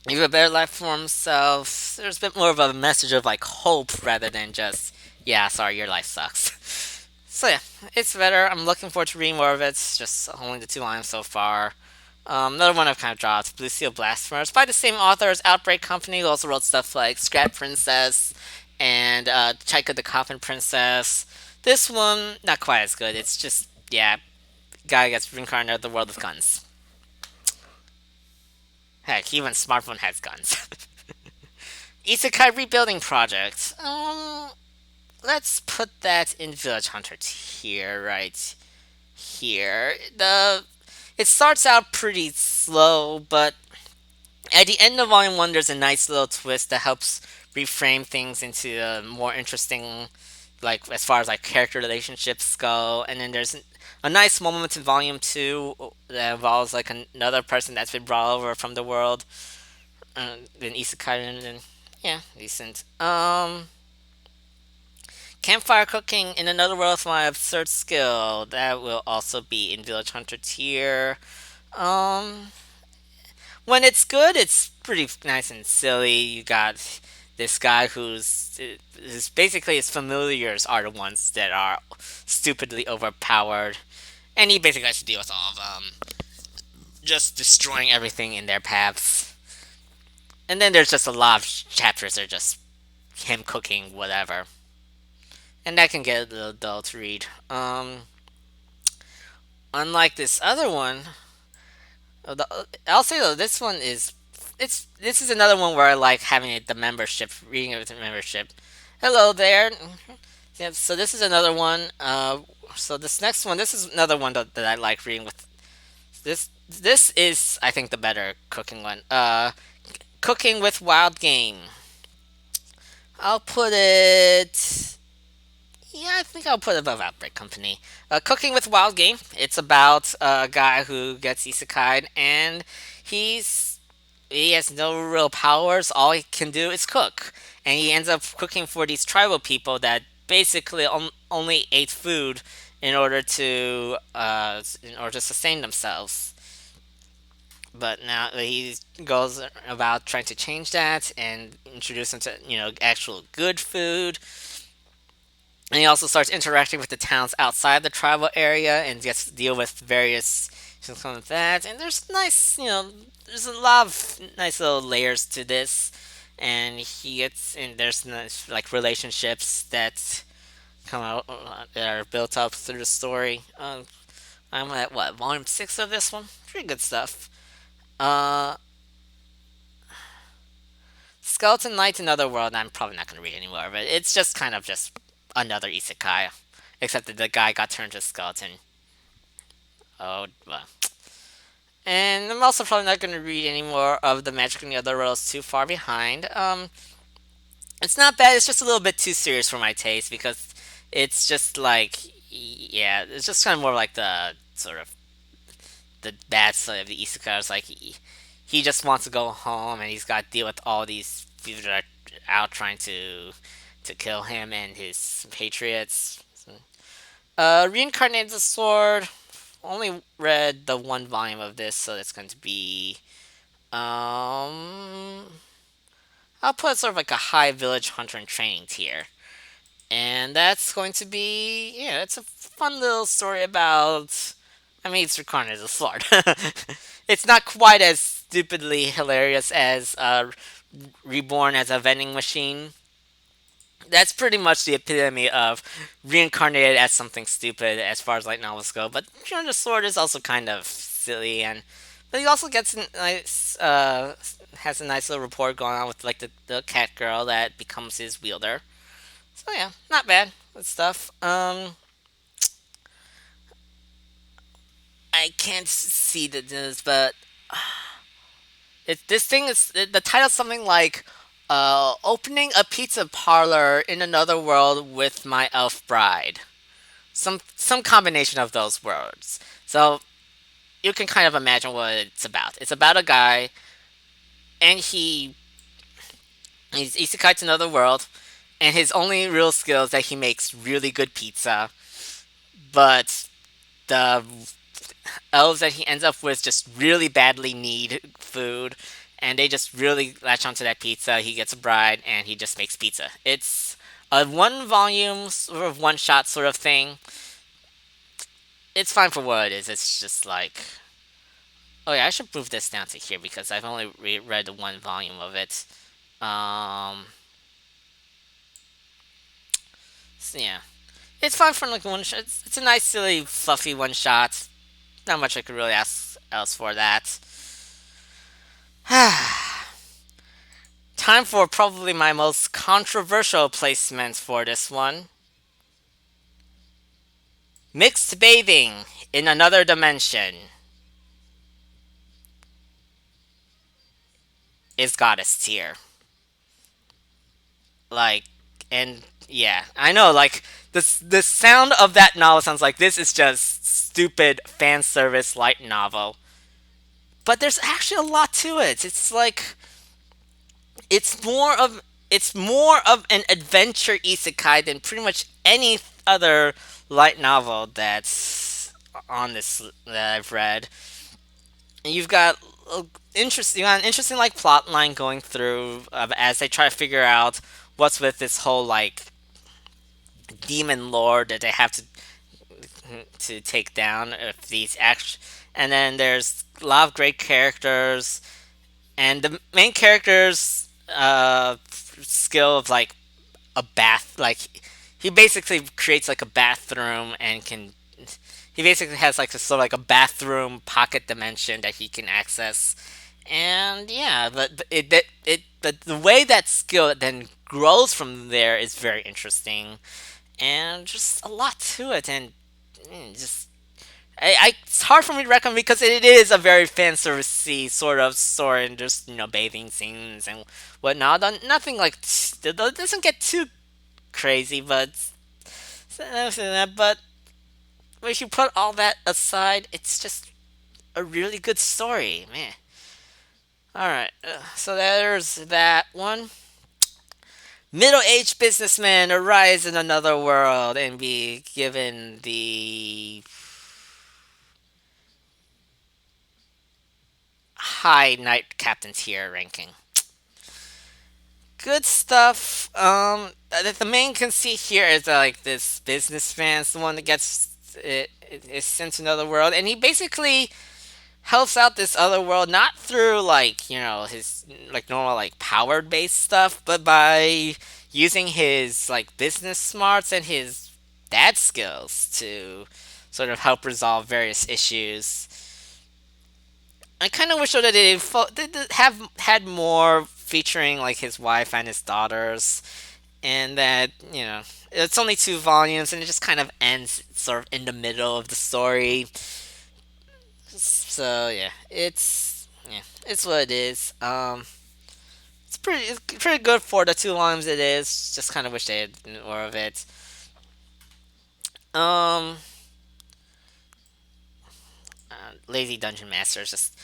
live a better life for himself. There's a bit more of a message of like hope rather than just, yeah, sorry, your life sucks. So yeah, it's better. I'm looking forward to reading more of it. It's just only the two volumes so far. Another one I've kind of dropped, Blue Steel Blasphemers, by the same author as Outbreak Company, who also wrote stuff like Scrap Princess and Chaika the Coffin Princess. This one, not quite as good. It's just, yeah, guy gets reincarnated in the world of guns. Heck, even Smartphone has guns. Isekai Rebuilding Project. Let's put that in Village Hunter here, right here. It starts out pretty slow, but at the end of Volume 1, there's a nice little twist that helps reframe things into a more interesting, like, as far as, like, character relationships go. And then there's a nice moment in Volume 2 that involves, like, another person that's been brought over from the world, in Isekai, and yeah, decent. Campfire cooking in another world with my absurd skill. That will also be in Village Hunter tier. Um, when it's good, it's pretty nice and silly. You got this guy who's basically his familiars are the ones that are stupidly overpowered, and he basically has to deal with all of them, just destroying everything in their paths. And then there's just a lot of chapters that are just him cooking whatever, and that can get a little dull to read. Unlike this other one, I'll say though, this is another one where I like having the membership, reading it with the membership. Hello there. Yeah, so this is another one. So this next one, this is another one that I like reading with. This is, I think, the better cooking one. Cooking with Wild Game. I'll put it. Yeah, I think I'll put it above Outbreak Company. Cooking with Wild Game. It's about a guy who gets isekai, and he's he has no real powers. All he can do is cook, and he ends up cooking for these tribal people that basically only ate food in order to sustain themselves. But now he goes about trying to change that and introduce them to actual good food. And he also starts interacting with the towns outside the tribal area and gets to deal with various things like that. And there's a lot of nice little layers to this. And there's nice, like, relationships that come out that are built up through the story. I'm at what, volume 6 of this one? Pretty good stuff. Uh, Skeleton Knight in Otherworld, I'm probably not going to read anymore, but it's just kind of just another isekai. Except that the guy got turned to a skeleton. Oh, well. And I'm also probably not going to read any more of the Magic in the Other Worlds Too Far Behind. It's not bad, it's just a little bit too serious for my taste because it's just like, yeah, it's just kind of more like the sort of the bad side of the isekai. It's like he just wants to go home and he's got to deal with all these people that are out trying to kill him and his patriots. So, Reincarnated the Sword. Only read the one volume of this, so it's going to be. I'll put sort of like a high village hunter in training tier. And that's going to be. Yeah, it's a fun little story about. I mean, it's Reincarnated the Sword. It's not quite as stupidly hilarious as Reborn as a Vending Machine. That's pretty much the epitome of reincarnated as something stupid as far as light novels go. But the Sword is also kind of silly, and but he also gets a nice has a nice little rapport going on with like the cat girl that becomes his wielder. So yeah, not bad. Good stuff. I can't see the news, but this thing is the title's something like opening a pizza parlor in another world with my elf bride. Some combination of those words. So you can kind of imagine what it's about. It's about a guy, and he's isekai to another world, and his only real skill is that he makes really good pizza. But the elves that he ends up with just really badly need food, and they just really latch onto that pizza. He gets a bride, and he just makes pizza. It's a one volume sort of one shot sort of thing. It's fine for what it is. It's just like, oh yeah, I should move this down to here because I've only read the one volume of it. Um, so yeah, it's fine for like one shot. It's a nice, silly, fluffy one shot. Not much I could really ask else for that. Time for probably my most controversial placement for this one. Mixed bathing in another dimension is goddess tier. Like, and yeah, I know. Like the sound of that novel sounds like this is just stupid fan service light novel, but there's actually a lot to it. It's more of it's more of an adventure isekai than pretty much any other light novel that's on this that I've read. And you got an interesting like plot line going through as they try to figure out what's with this whole like demon lord that they have to take down if these act and then there's a lot of great characters and the main character's skill of like a bath like he basically creates like a bathroom and can he basically has like a sort of like a bathroom pocket dimension that he can access and yeah but the way that skill then grows from there is very interesting and just a lot to it and just it's hard for me to recommend because it is a very fan servicey sort of story and just bathing scenes and whatnot. Nothing like it doesn't get too crazy, but if you put all that aside, it's just a really good story, man. All right, so there's that one. Middle-aged businessman arise in another world and be given the high knight captain tier ranking. Good stuff. The main conceit here is that, like, this businessman is the one that gets is sent to another world, and he basically helps out this other world not through, like, his like normal like powered based stuff, but by using his like business smarts and his dad skills to sort of help resolve various issues. I kind of wish that they have had more featuring like his wife and his daughters, and that it's only 2 volumes and it just kind of ends sort of in the middle of the story. So it's what it is. It's pretty good for the 2 volumes it is. Just kind of wish they had more of it. Um, Lazy Dungeon Master is just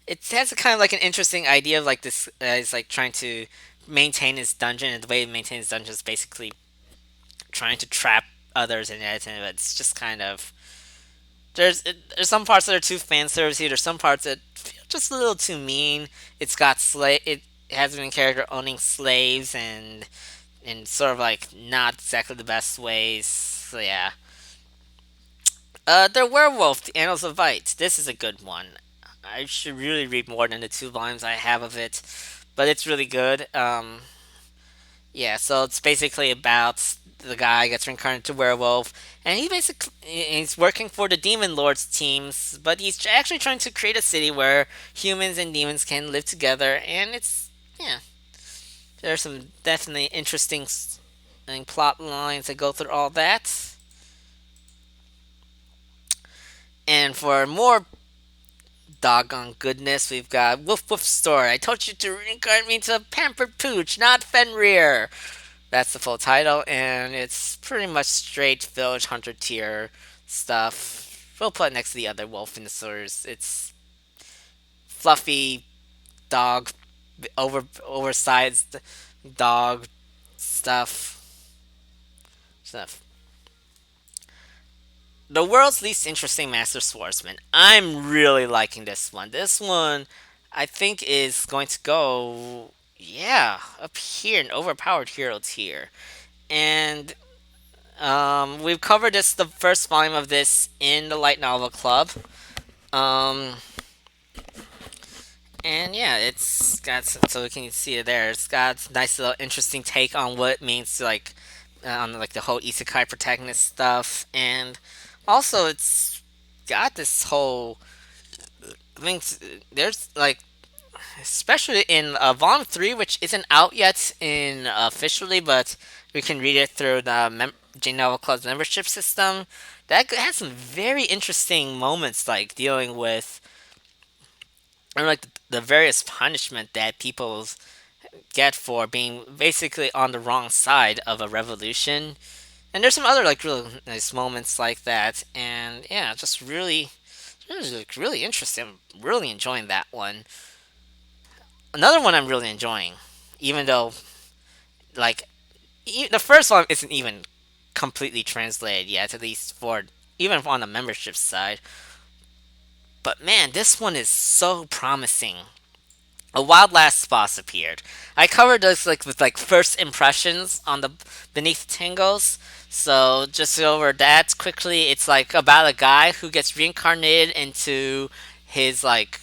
it has a kind of like an interesting idea of like this. Is like trying to maintain his dungeon, and the way he maintains dungeon is basically trying to trap others in it, and it's just kind of there's some parts that are too fan servicey. There's some parts that feel just a little too mean. It's got it has a main character owning slaves and in sort of like not exactly the best ways. So yeah. The Werewolf, The Annals of Vight. This is a good one. I should really read more than the 2 volumes I have of it, but it's really good. Yeah, so it's basically about the guy gets reincarnated to werewolf, and he's working for the Demon Lords teams, but he's actually trying to create a city where humans and demons can live together, and it's yeah, there's some definitely interesting plot lines that go through all that. And for more doggone goodness, we've got Woof Woof Story. I told you to reincarnate me into a pampered pooch, not Fenrir. That's the full title, and it's pretty much straight Village Hunter tier stuff. We'll put it next to the other Wolf in the Sewers. It's fluffy dog, oversized dog stuff. The world's least interesting master swordsman. I'm really liking this one. This one, I think, is going to go, yeah, up here in overpowered hero tier. And we've covered the first volume of this in the Light Novel Club. Um, and yeah, it's got so we can see it there. It's got a nice little interesting take on what it means to like on like the whole isekai protagonist stuff, and also it's got this whole I think there's like especially in Volume 3, which isn't out yet in officially, but we can read it through the J Novel Club's membership system. That has some very interesting moments, like dealing with, or like the various punishment that people get for being basically on the wrong side of a revolution. And there's some other like really nice moments like that, and yeah, just really interesting. I'm really enjoying that one. Another one I'm really enjoying, even though like the first one isn't even completely translated yet, at least for even on the membership side. But man, this one is so promising. A Wild Last Boss appeared. I covered this like with like first impressions on the Beneath Tangos. So just to go over that quickly, it's like about a guy who gets reincarnated into his like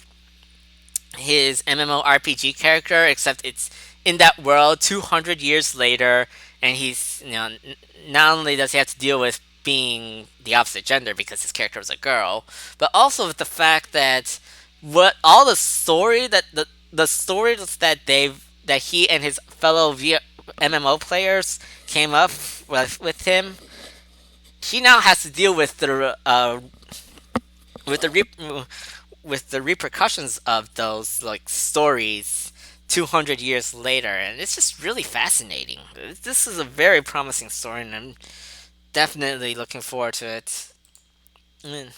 his MMORPG character, except it's in that world 200 years later, and he's not only does he have to deal with being the opposite gender because his character is a girl, but also with the fact that what all the story that the stories that he and his fellow MMO players came up with him, he now has to deal with with the with the repercussions of those like stories 200 years later, and it's just really fascinating. This is a very promising story, and I'm definitely looking forward to it. I mean,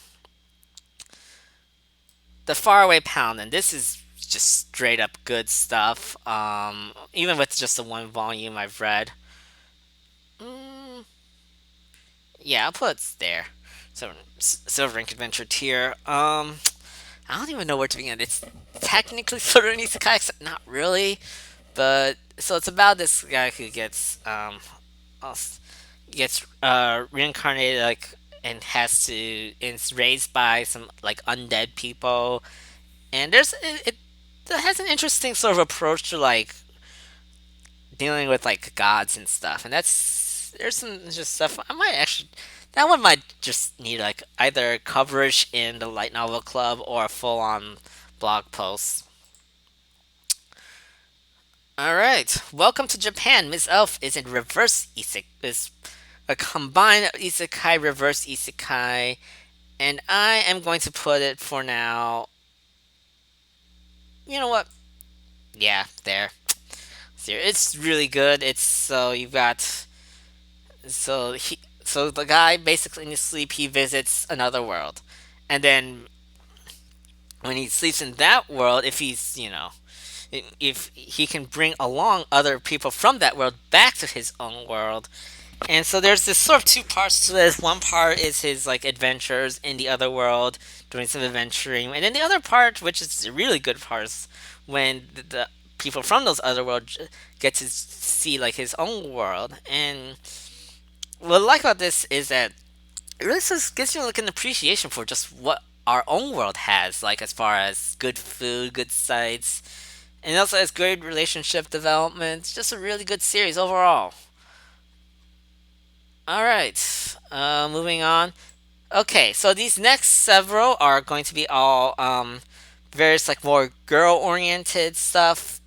the Faraway Pound, and this is just straight up good stuff. Even with just the one volume I've read. Mm, yeah, I'll put it there. So, Silver Ink Adventure tier. I don't even know where to begin. It's technically sort of an isekai, except not really. But so it's about this guy who us- gets reincarnated like and has to and is raised by some like undead people. And it has an interesting sort of approach to like dealing with like gods and stuff. And that's there's some just stuff I might actually that one might just need like either coverage in the light novel club or a full on blog post. All right, welcome to Japan. Miss Elf is in reverse isekai. Is a combined isekai, reverse isekai, and I am going to put it for now. You know what? Yeah, there. So it's really good. It's so you've got so the guy basically in his sleep he visits another world, and then when he sleeps in that world, if he's if he can bring along other people from that world back to his own world. And so there's this sort of two parts to this. One part is his like adventures in the other world, doing some adventuring, and then the other part, which is a really good part, is when the people from those other worlds get to see like his own world. And what I like about this is that it really just gives you like an appreciation for just what our own world has, like as far as good food, good sights, and it also has good relationship development. It's just a really good series overall. All right, moving on. Okay, so these next several are going to be all various like more girl-oriented stuff,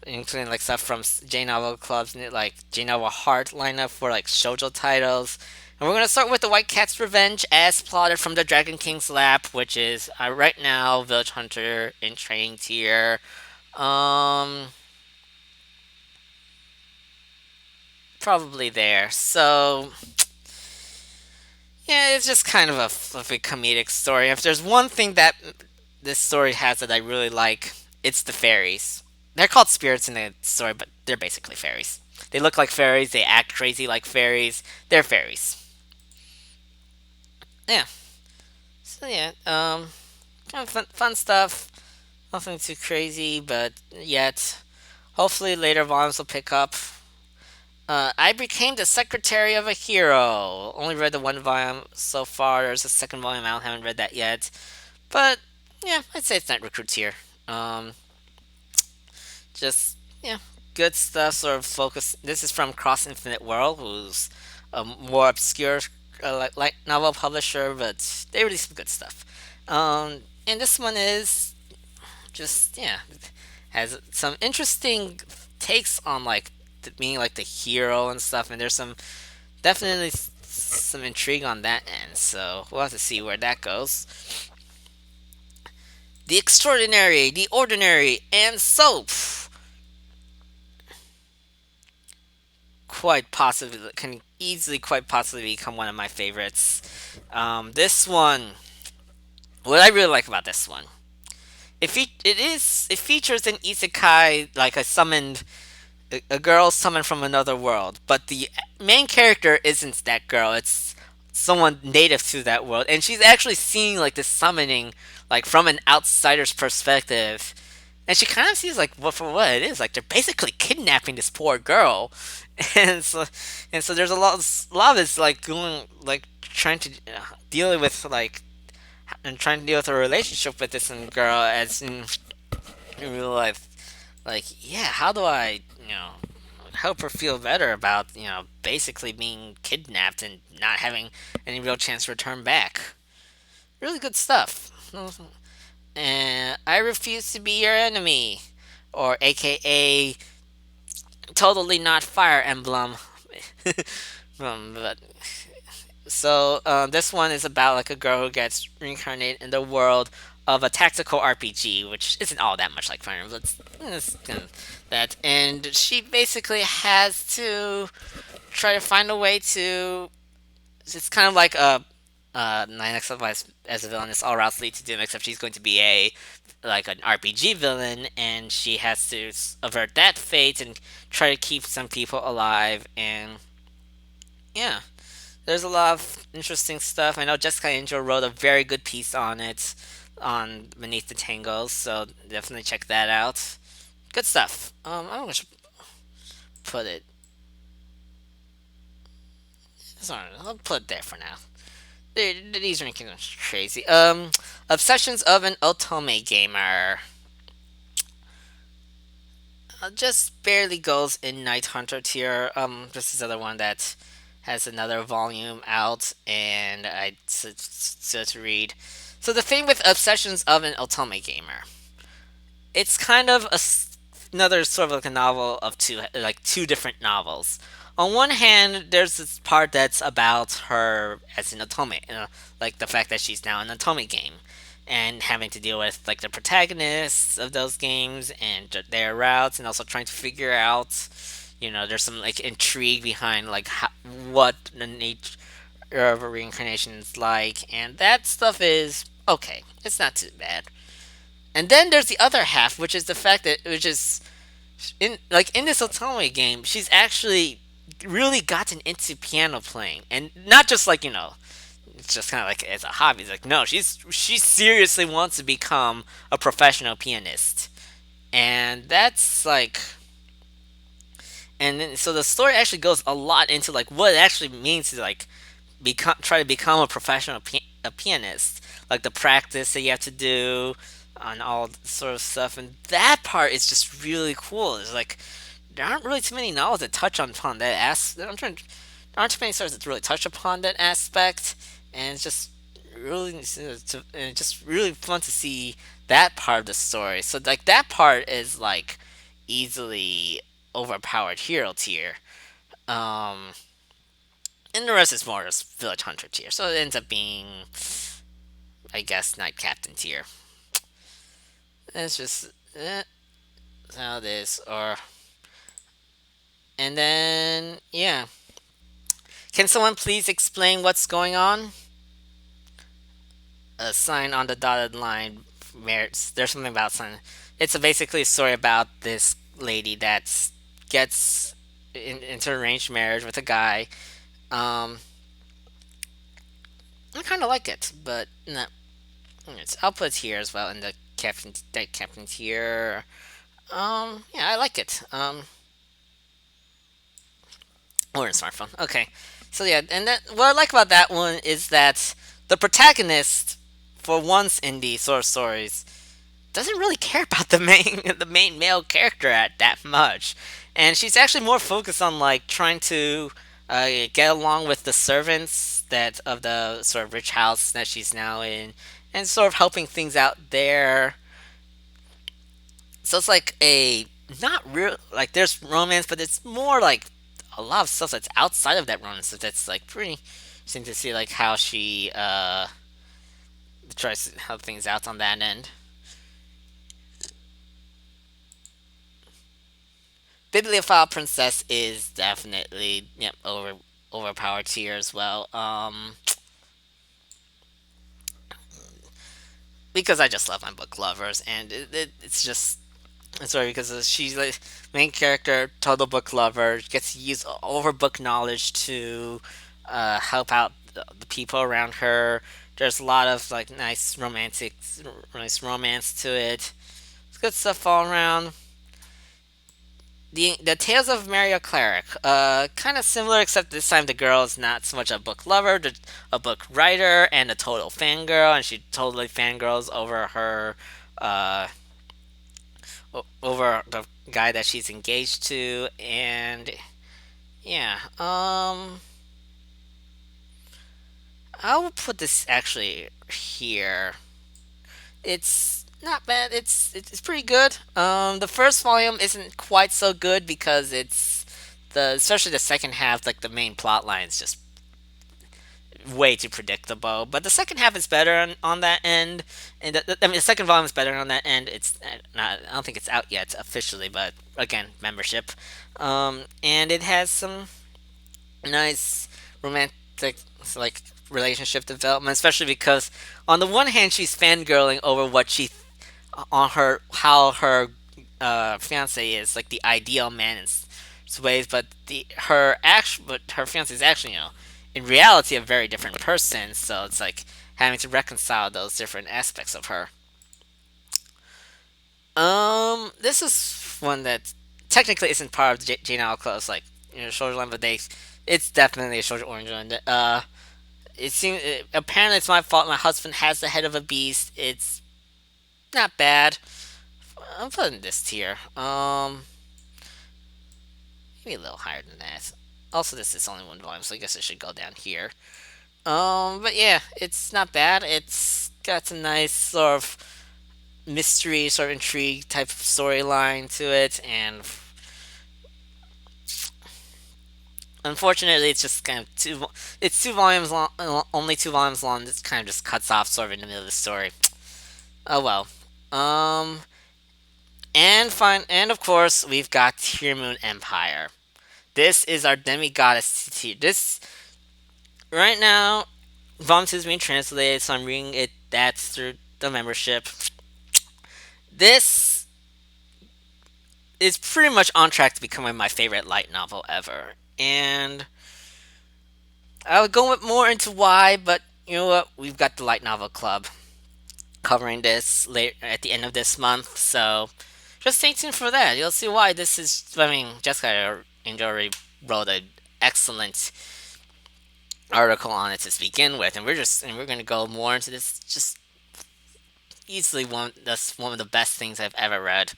including like stuff from J novel clubs and like J novel Heart lineup for like shoujo titles. And we're gonna start with the White Cat's Revenge as plotted from the Dragon King's lap, which is right now Village Hunter in training tier. Um, Probably there. So yeah, it's just kind of a fluffy comedic story. If there's one thing that this story has that I really like, it's the fairies. They're called spirits in the story, but they're basically fairies. They look like fairies. They act crazy like fairies. They're fairies. Yeah. So yeah, kind of fun stuff. Nothing too crazy, but yet, hopefully later volumes will pick up. I became the secretary of a hero. Only read the one volume so far. There's a second volume out. Haven't read that yet. But yeah, I'd say it's not recruits here. Um, just yeah, good stuff. Sort of focus. This is from Cross Infinite World, who's a more obscure like novel publisher, but they release some good stuff. And this one is just yeah, has some interesting takes on like being like the hero and stuff. And there's some definitely some intrigue on that end. So we'll have to see where that goes. The extraordinary, the ordinary, and soap. Quite possibly can easily quite possibly become one of my favorites. This one, what I really like about this one, it features an isekai like a girl summoned from another world, but the main character isn't that girl. It's someone native to that world, and she's actually seeing like the summoning like from an outsider's perspective, and she kind of sees like what for what it is. Like they're basically kidnapping this poor girl, and so there's a lot of it's like going like trying to deal with like and trying to deal with a relationship with this girl as in real life. Like, yeah, how do I, help her feel better about, basically being kidnapped and not having any real chance to return back? Really good stuff. And I refuse to be your enemy, or AKA totally not Fire Emblem. But So this one is about like a girl who gets reincarnated in the world of a tactical RPG, which isn't all that much like Fire Emblem. It's kind of that, and she basically has to try to find a way to. It's kind of like a Nine X as a villain. It's all routes lead to Doom, except she's going to be a like an RPG villain, and she has to avert that fate and try to keep some people alive. And yeah, there's a lot of interesting stuff. I know Jessica Angel wrote a very good piece on it on Beneath the Tangles, so definitely check that out. Good stuff. I'm gonna put it. Sorry, I'll put it there for now. These rankings are crazy. Obsessions of an Otome gamer. Just barely goes in Night Hunter tier. This is another one that has another volume out, and I to read. So the thing with Obsessions of an Otome gamer, it's kind of another sort of like a novel of two different novels. On one hand, there's this part that's about her as an otome, like the fact that she's now an otome game, and having to deal with like the protagonists of those games and their routes, and also trying to figure out, there's some like intrigue behind like what the nature of a reincarnation is like, and that stuff is okay. It's not too bad. And then there's the other half, which is the fact that which is in this Otome game, she's actually really gotten into piano playing, and not just like it's just kind of like as a hobby. It's like no, she seriously wants to become a professional pianist, and that's like, and then so the story actually goes a lot into like what it actually means to like try to become a professional a pianist, like the practice that you have to do on all sort of stuff, and that part is just really cool. It's like there aren't really too many novels that touch upon that there aren't too many stories that really touch upon that aspect, and it's just really and just really fun to see that part of the story. So like that part is like easily overpowered hero tier. Um, and the rest is more just village hunter tier. So it ends up being, I guess, knight captain tier. It's just how it is. Or and then yeah, can someone please explain what's going on? A sign on the dotted line. There's something about sign. It's basically a story about this lady that gets into arranged marriage with a guy. Um, I kind of like it, but no, I'll put it here as well in the captain tier. Yeah, I like it. Or in smartphone. Okay, so yeah, and that what I like about that one is that the protagonist, for once in these sort of stories, doesn't really care about the main the main male character at that much, and she's actually more focused on like trying to get along with the servants that of the sort of rich house that she's now in, and sort of helping things out there. So it's like a not real like there's romance, but it's more like a lot of stuff that's outside of that romance. So that's like pretty interesting to see like how she tries to help things out on that end. Bibliophile Princess is definitely overpowered tier as well. Because I just love my book lovers, and it's just sorry because she's like main character, total book lover, gets to use all of her book knowledge to help out the people around her. There's a lot of like nice romance to it. It's good stuff all around. The Tales of Mario Cleric, kind of similar, except this time the girl is not so much a book lover, but a book writer and a total fangirl, and she totally fangirls over her, over the guy that she's engaged to, and yeah, I will put this actually here. It's not bad. It's pretty good. The first volume isn't quite so good because it's the especially the second half, like the main plot line is just way too predictable. But the second half is better on that end, and I mean the second volume is better on that end. It's not. I don't think it's out yet officially, but again, membership, and it has some nice romantic like relationship development, especially because on the one hand she's fangirling over what she on her how her fiance is like the ideal man in ways, but her fiance is actually in reality a very different person. So it's like having to reconcile those different aspects of her. This is one that technically isn't part of the Jane Eyre Close, like Shoujo Line, but it's definitely a Shoujo Orange one. Apparently it's my fault. My husband has the head of a beast. It's not bad. I'm putting this tier. Maybe a little higher than that. Also, this is only one volume, so I guess it should go down here. But yeah, it's not bad. It's got some nice sort of mystery, sort of intrigue type of storyline to it, and unfortunately, it's just kind of two. It's 2 volumes long, only 2 volumes long. This kind of just cuts off sort of in the middle of the story. Oh well. Um, and of course we've got Tear Moon Empire. This is our demigoddess tier. This right now, Volume 2 is being translated, so I'm reading it. That's through the membership. This is pretty much on track to becoming my favorite light novel ever, and I'll go more into why. But you know what? We've got the light novel club covering this late at the end of this month, so just stay tuned for that. You'll see why this is. I mean, Jessica already wrote an excellent article on it to begin with, and we're gonna go more into this. Just easily that's one of the best things I've ever read.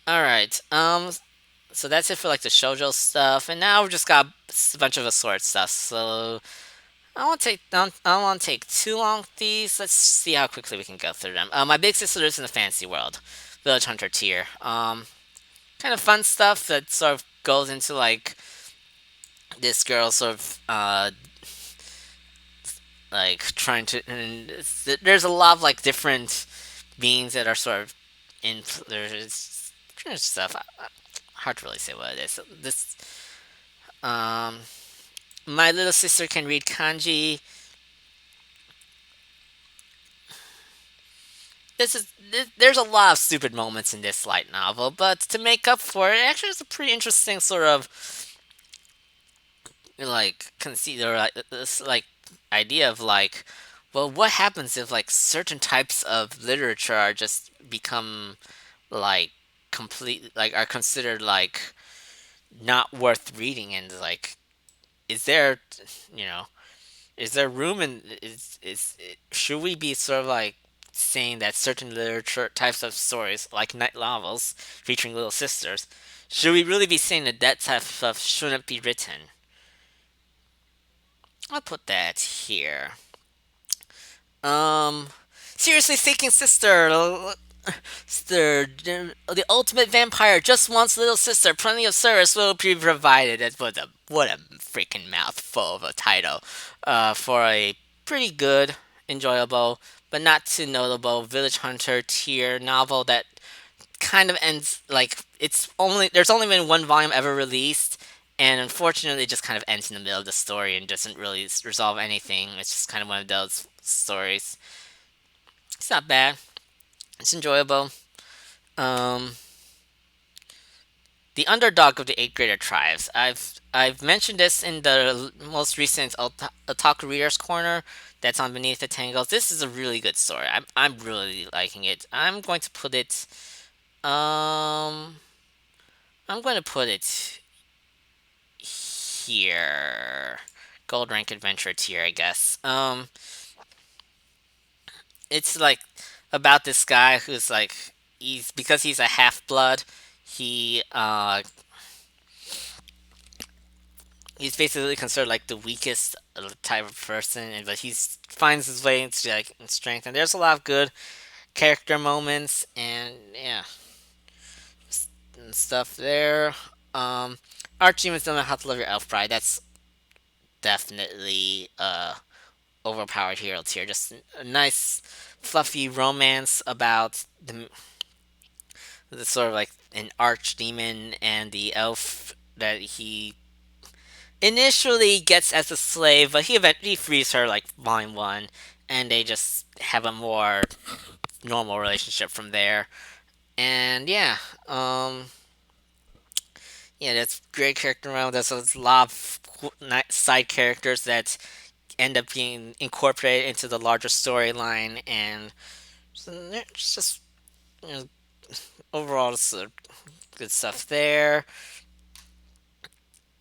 All right, so that's it for like the shojo stuff, and now we've just got a bunch of assorted stuff. So I don't want to take too long with these. Let's see how quickly we can go through them. My big sister lives in the fantasy world, Village Hunter tier. Kind of fun stuff that sort of goes into like this girl sort of like trying to. And there's a lot of like different beings that are sort of in there's stuff. Hard to really say what it is. This um, my little sister can read kanji. There's a lot of stupid moments in this light novel, but to make up for it, actually, it's a pretty interesting sort of like conceit or like this like idea of like, well, what happens if like certain types of literature are just become like complete like are considered like not worth reading, and like is there you know is there room in is should we be sort of like saying that certain literature types of stories like night novels featuring little sisters, should we really be saying that that type of stuff shouldn't be written? I'll put that here. um Seriously, seeking sister, the ultimate vampire just wants little sister. Plenty of service will be provided. That's what a freaking mouthful of a title. For a pretty good, enjoyable, but not too notable Village Hunter tier novel that kind of ends like there's only been one volume ever released, and unfortunately, it just kind of ends in the middle of the story and doesn't really resolve anything. It's just kind of one of those stories. It's not bad. It's enjoyable. Um, the underdog of the eighth grader tribes. I've mentioned this in the most recent Otaku Readers Corner that's on Beneath the Tangles. This is a really good story. I'm really liking it. Um I'm going to put it here. Gold rank adventure tier, I guess. It's like about this guy who's like he's a half blood. He he's basically considered like the weakest type of person, but he finds his way into like strength. And there's a lot of good character moments, and yeah, and stuff there. Archie must don't know how to love your elf bride. That's definitely overpowered hero tier. Just a nice fluffy romance about the sort of like an archdemon and the elf that he initially gets as a slave, but he eventually frees her like volume one, and they just have a more normal relationship from there. And yeah, um, yeah, that's great character around. There's a lot of side characters that end up being incorporated into the larger storyline, and so it's just you know, overall, it's good stuff there.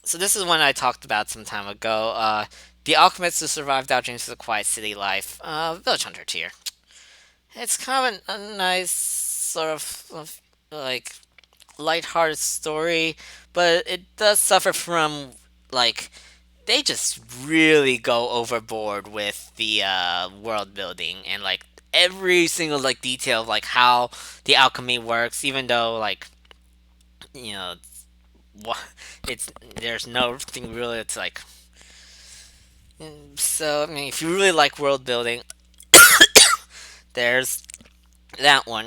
So this is one I talked about some time ago. The Alchemist Who Survived Our Dreams of a Quiet City Life. Village Hunter tier. It's kind of a nice sort of like lighthearted story, but it does suffer from like they just really go overboard with the world building and like every single like detail of like how the alchemy works, even though like you know what it's there's nothing really it's like so I mean if you really like world building there's that one.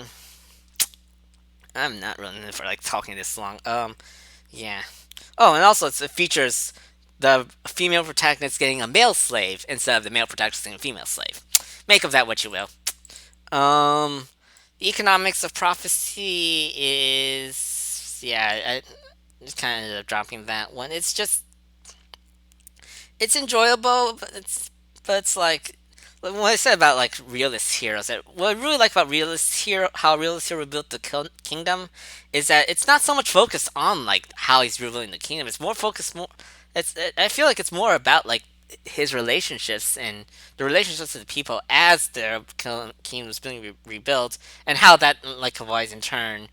I'm not really in it for like talking this long. Yeah. Oh, and also it features the female protagonist getting a male slave instead of the male protagonist getting a female slave. Make of that what you will. The economics of prophecy is yeah. I just kind of ended up dropping that one. It's enjoyable, but it's like what I said about like realist heroes. That what I really like about realist hero, how realist hero built the kingdom, is that it's not so much focused on like how he's rebuilding the kingdom. It's more focused more. I feel like it's more about like his relationships and the relationships of the people as their kingdom is being rebuilt, and how that likewise in turn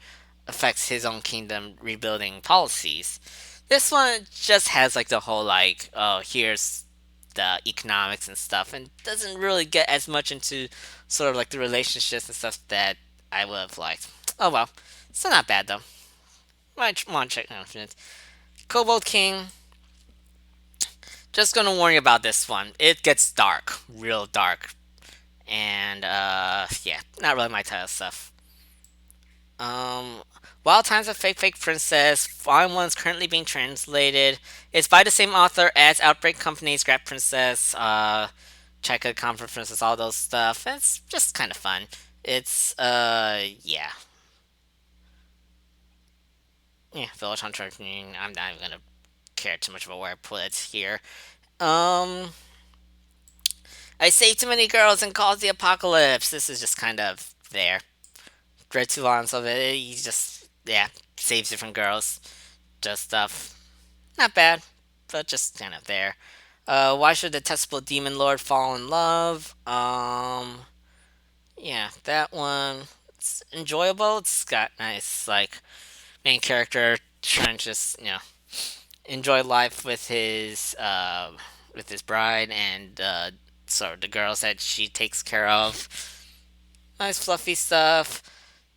affects his own kingdom rebuilding policies. This one just has like the whole like, oh, here's the economics and stuff, and doesn't really get as much into sort of like the relationships and stuff that I would have liked. Oh well, still not bad though. Might want to check out it. Kobold King. Just gonna warn you about this one. It gets dark, real dark, and yeah, not really my type of stuff. Um, Wild Times of Fake Princess, Volume 1 is currently being translated. It's by the same author as Outbreak Company, Scrap Princess, Check a Comfort Princess, all those stuff. It's just kind of fun. It's, yeah. Yeah, Village Hunter, I'm not even gonna care too much about where I put it here. Um, I saved too many girls and caused the apocalypse. This is just kind of there. Read two volumes of it. He just, yeah, saves different girls. Just stuff. Not bad, but just kind of there. Why should the testable demon lord fall in love? Yeah, that one. It's enjoyable. It's got nice like main character trying to just enjoy life with his bride and sort of the girls that she takes care of. Nice fluffy stuff.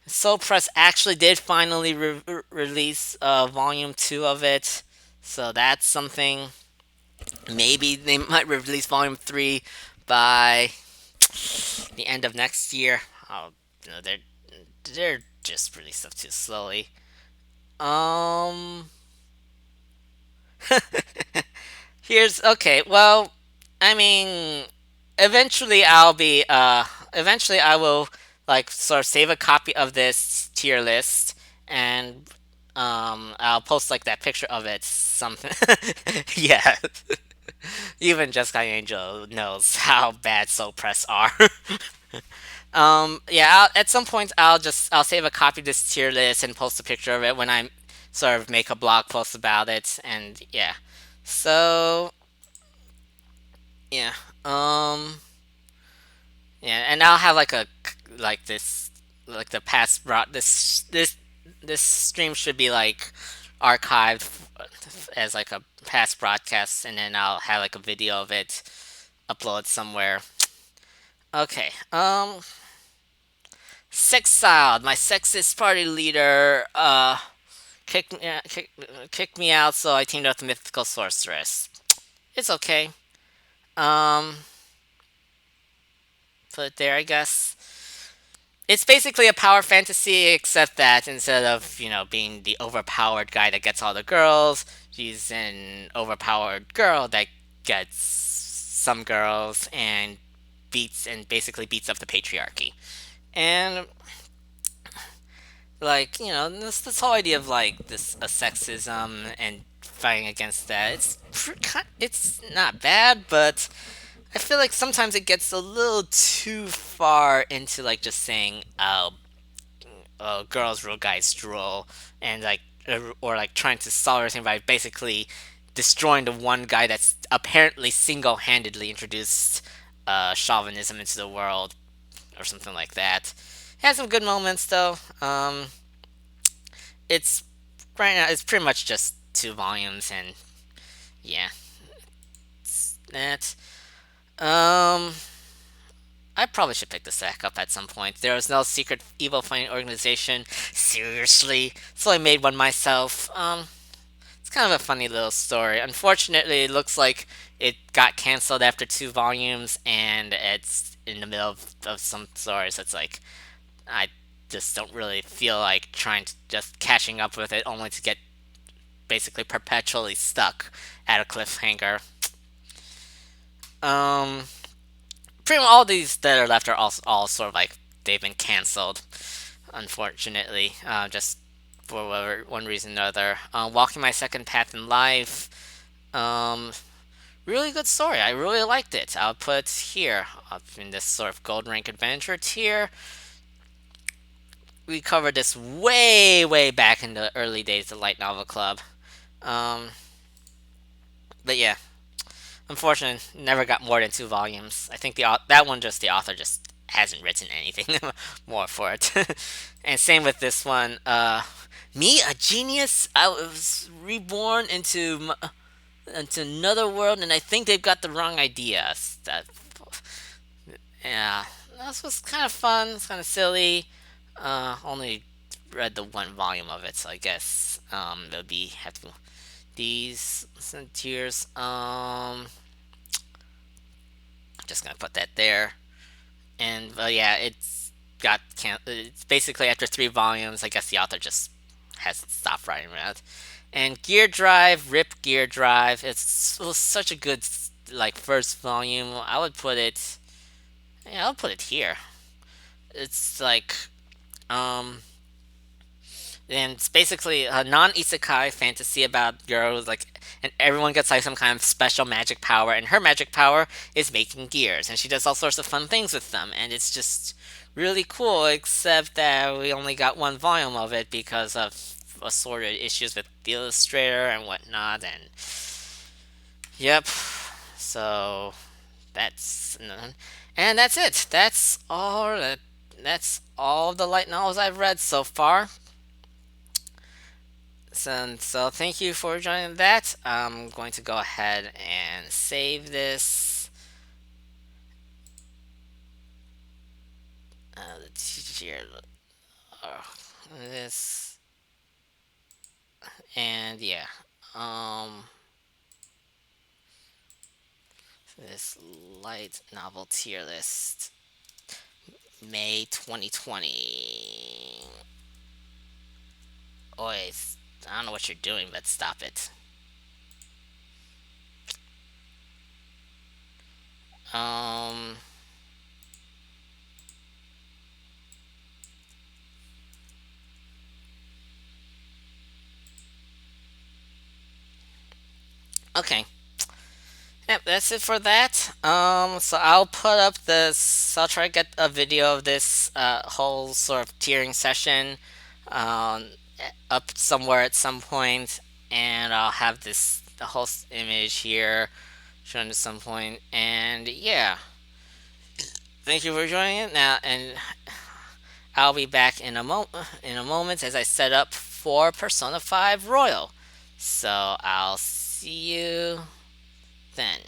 Soul Press actually did finally release volume two of it, so that's something. Maybe they might release volume three by the end of next year. Oh, they're just releasing stuff too slowly. Um, here's okay. Well, I mean, eventually eventually I will like sort of save a copy of this tier list and I'll post like that picture of it something. Yeah. Even Jessica Angel knows how bad Soul Press are. Yeah, at some point I'll save a copy of this tier list and post a picture of it when I sort of make a blog post about it, and yeah. So yeah, um, yeah, and I'll have like a like this like the past brought this stream should be like archived as like a past broadcast, and then I'll have like a video of it upload somewhere. Okay. Sexiled, my sexist party leader, kicked me out, so I teamed up with the mythical sorceress. It's okay. Um, Put it there, I guess. It's basically a power fantasy, except that instead of, being the overpowered guy that gets all the girls, she's an overpowered girl that gets some girls and basically beats up the patriarchy. And this whole idea of like this sexism and fighting against that, it's not bad, but I feel like sometimes it gets a little too far into like just saying, girls rule, guys drool, and like or like trying to solve everything by basically destroying the one guy that's apparently single-handedly introduced chauvinism into the world or something like that. It has some good moments though. It's right now it's pretty much just 2 volumes, and yeah, that. Um, I probably should pick this back up at some point. There is no secret evil fighting organization. Seriously, so I made one myself. It's kind of a funny little story. Unfortunately, it looks like it got canceled after 2 volumes, and it's in the middle of some stories. So it's like I just don't really feel like trying to just catching up with it, only to get basically perpetually stuck at a cliffhanger. Um, Pretty much all these that are left are all sort of like they've been canceled, unfortunately, just for whatever one reason or another. Walking My Second Path in Life, um, really good story. I really liked it. I'll put it here up in this sort of gold rank adventure tier. We covered this way back in the early days of Light Novel Club. Um, but yeah, unfortunately, never got more than 2 volumes. I think that one just the author just hasn't written anything more for it. And same with this one. Me, a genius. I was reborn into another world, and I think they've got the wrong ideas. Yeah, that was kind of fun. It's kind of silly. Only read the 1 volume of it, so I guess there'll be have to these some tiers. Just gonna put that there. And yeah, it's basically after 3 volumes. I guess the author just has stopped writing it. And Gear Drive, Rip Gear Drive. It was such a good like first volume. I would put it. Yeah, I'll put it here. It's like um and it's basically a non-isekai fantasy about girls like, and everyone gets like some kind of special magic power, and her magic power is making gears, and she does all sorts of fun things with them, and it's just really cool. Except that we only got 1 volume of it because of assorted issues with the illustrator and whatnot, and yep. So that's and that's it. That's all the light novels I've read so far. So thank you for joining that. I'm going to go ahead and save this. Let's here. Uh, this and yeah. Um, this light novel tier list, May 2020. Oh, I don't know what you're doing, but stop it. Um. Okay. Yep, that's it for that. So I'll put up this. I'll try to get a video of this whole sort of tiering session um, up somewhere at some point, and I'll have this the whole image here shown at some point. And yeah, thank you for joining it now, and I'll be back in a moment as I set up for Persona 5 Royal. So I'll see you then.